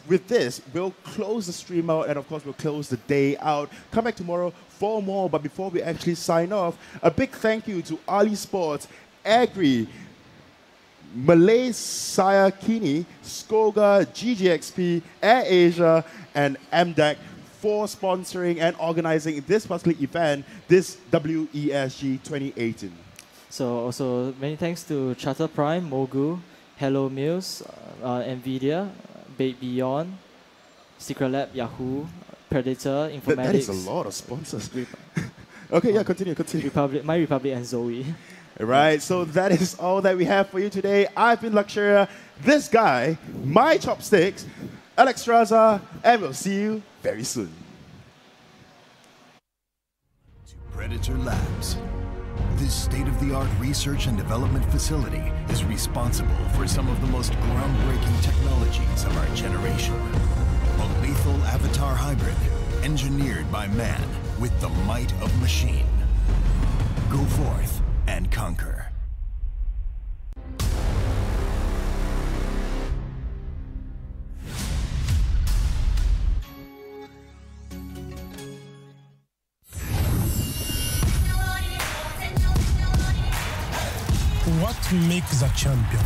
with this, we'll close the stream out, and of course we'll close the day out. Come back tomorrow for more, but before we actually sign off, a big thank you to Ali Sports, Agri, Malay Sayakini, Skoga, GGXP, Air Asia, and MDEC for sponsoring and organizing this particular event, this WESG 2018. So also many thanks to Charter Prime, Mogu, Hello Mills, Nvidia, Beyond, Secret Lab, Yahoo, Predator, Informatics. That is a lot of sponsors. Okay, yeah, continue. My Republic and Zoe. Right, so that is all that we have for you today. I've been Luxuria, this guy, my chopsticks, Alex Straza, and we'll see you very soon. Predator Labs. This state-of-the-art research and development facility is responsible for some of the most groundbreaking technologies of our generation. A lethal avatar hybrid, engineered by man with the might of machine. Go forth and conquer. What makes a champion?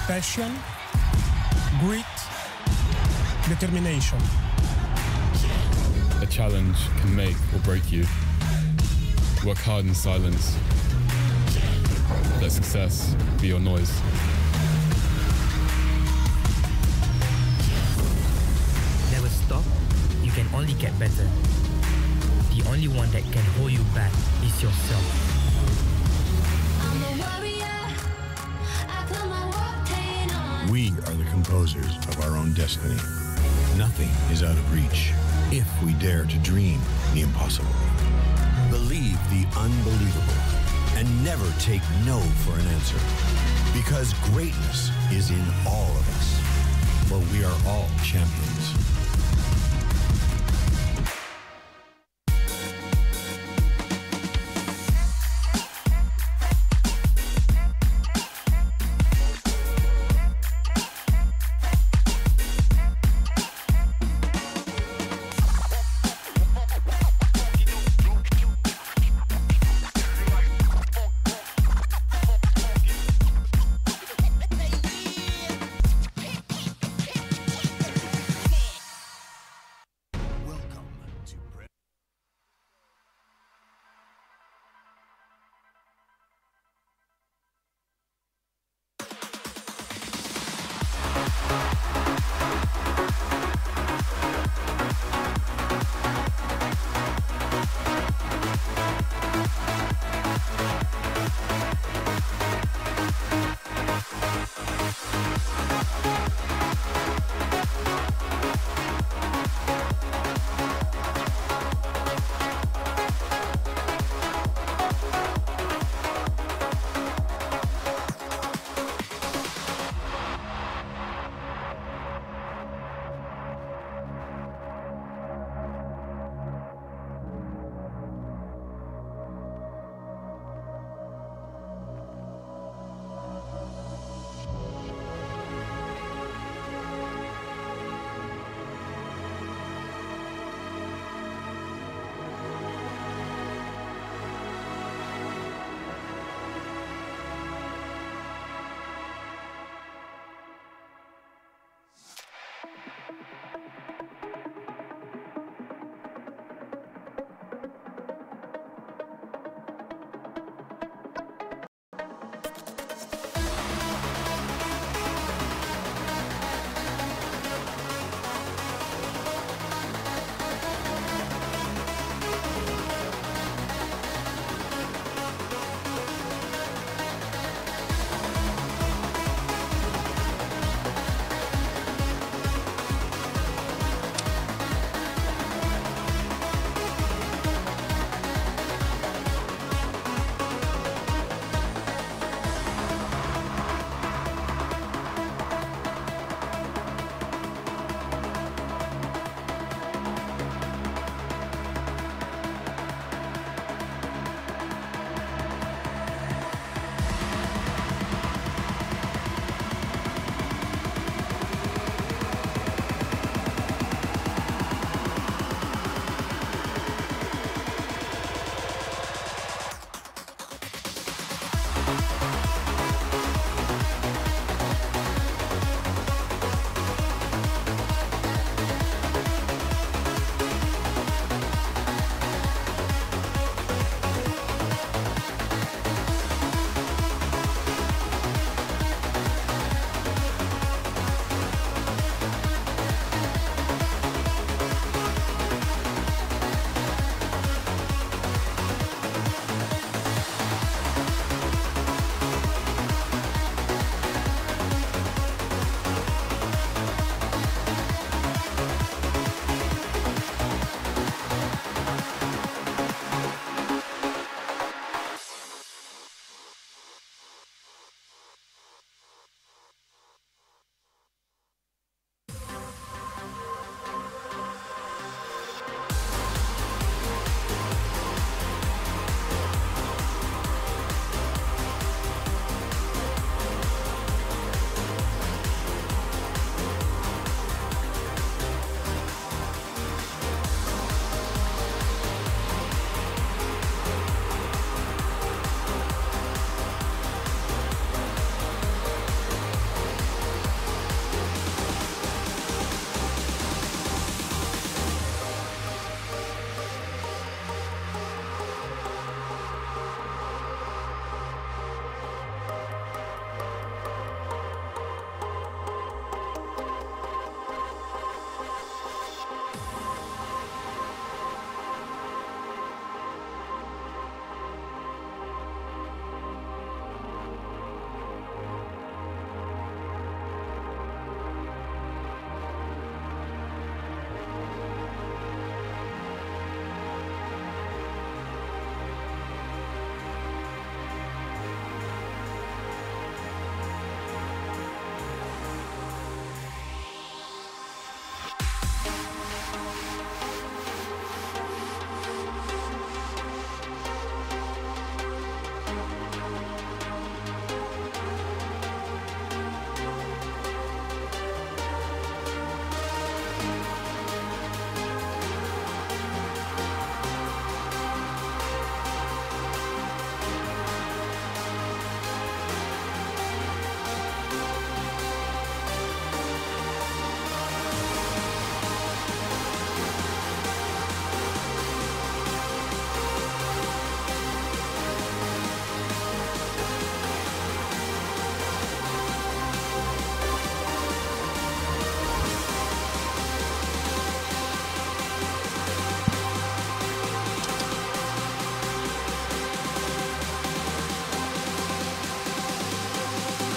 Passion, grit, determination. A challenge can make or break you. Work hard in silence. Let success be your noise. Never stop. You can only get better. The only one that can hold you back is yourself. I'm a warrior. I put my octane on. We are the composers of our own destiny. Nothing is out of reach if we dare to dream the impossible. Believe the unbelievable and never take no for an answer. Because greatness is in all of us. For we are all champions.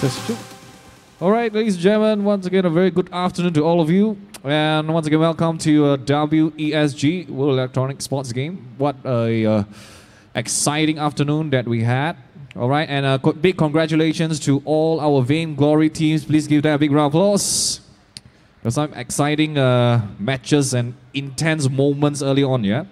Test two. All right, ladies and gentlemen, once again, a very good afternoon to all of you. And once again, welcome to WESG, World Electronic Sports Game. What a exciting afternoon that we had. All right, and big congratulations to all our Vainglory teams. Please give them a big round of applause. There's some exciting matches and intense moments early on, yeah?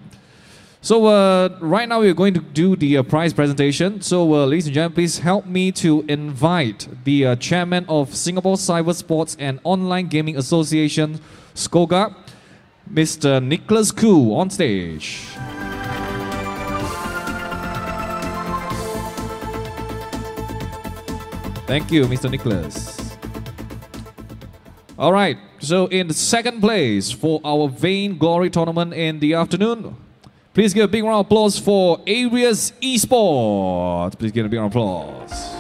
So right now we're going to do the prize presentation. So ladies and gentlemen, please help me to invite the chairman of Singapore Cyber Sports and Online Gaming Association, SCOGA, Mr. Nicholas Koo, on stage. Thank you, Mr. Nicholas. All right, so in the second place for our Vainglory tournament in the afternoon, please give a big round of applause for Arius Esports. Please give a big round of applause.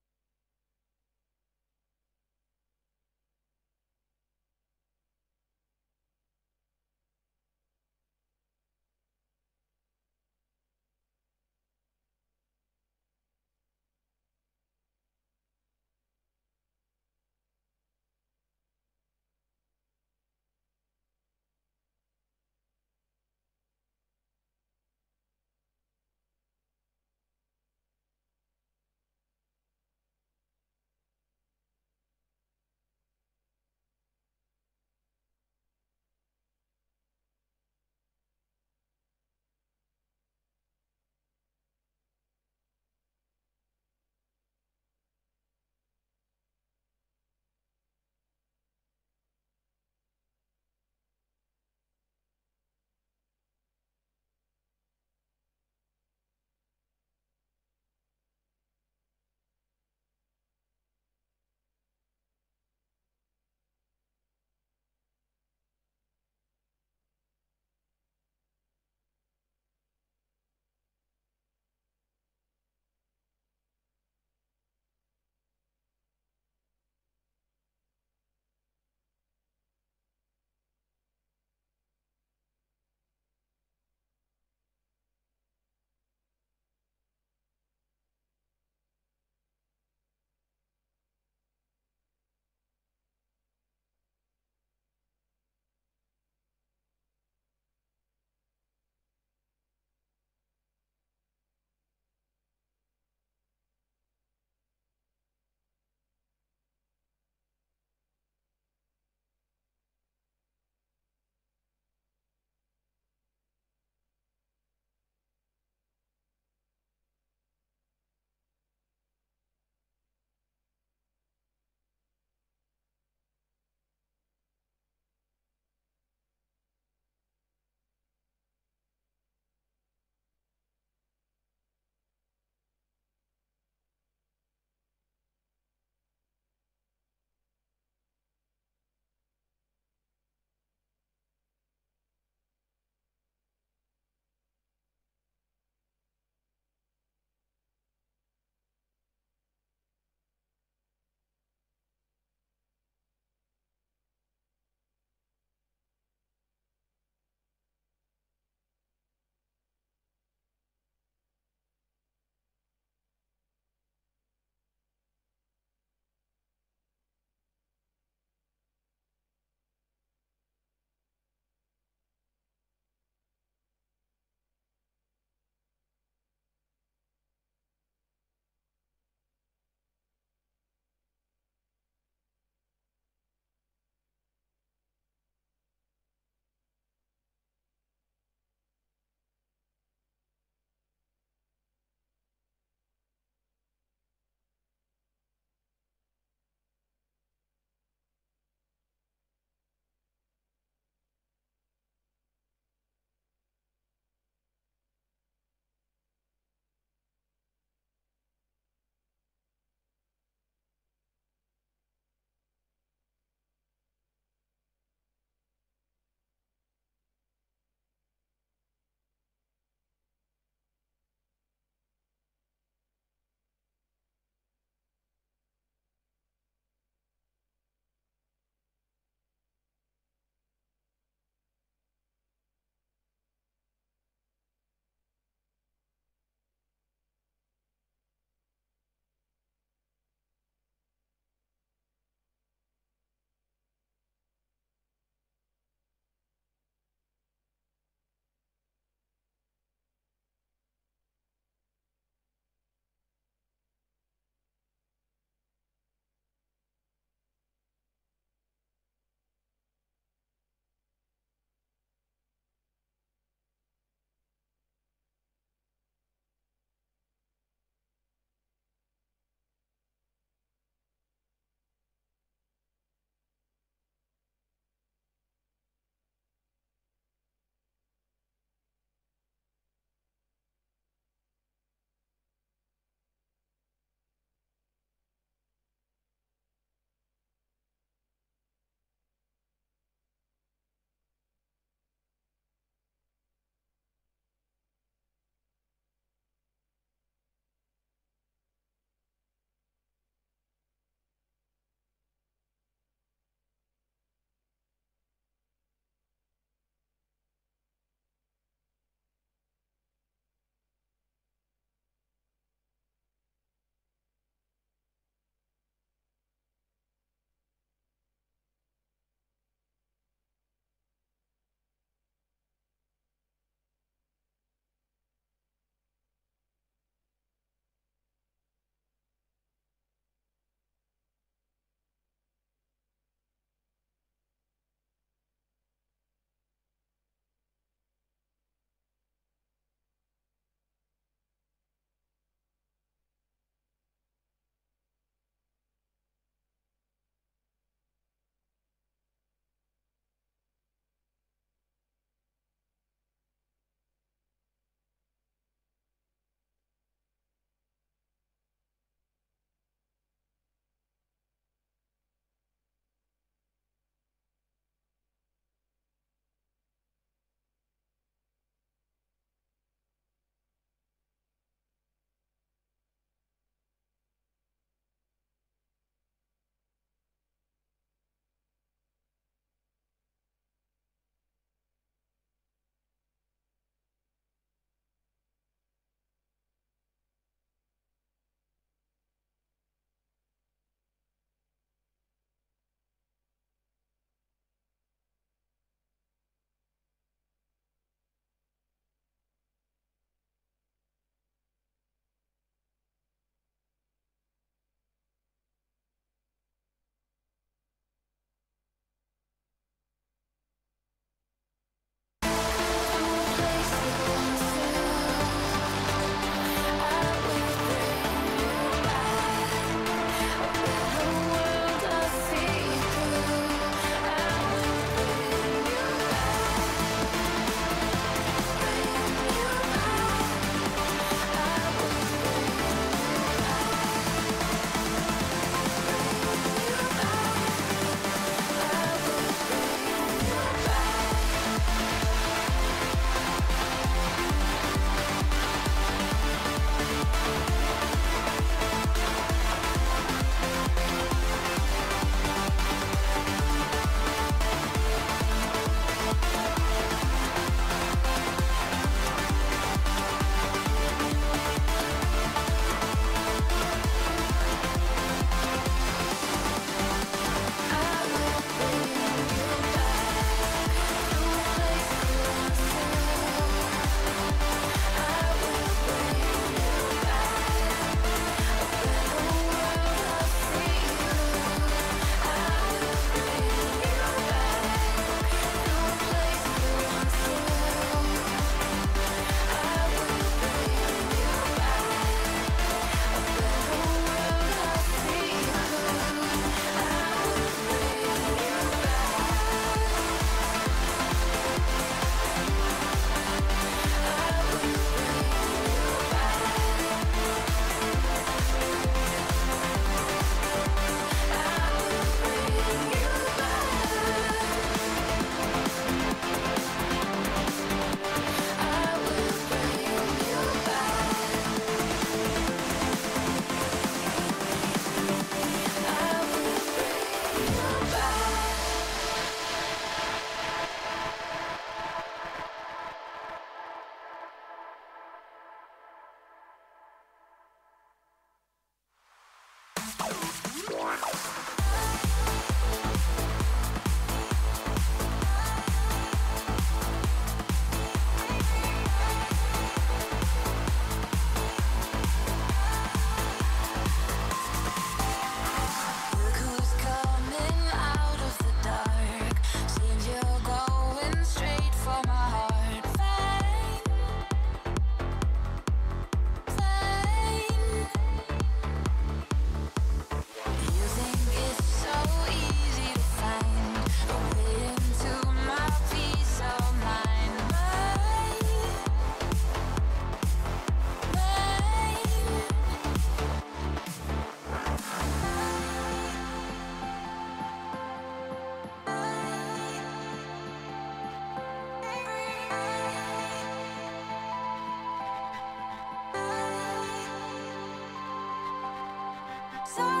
Sorry.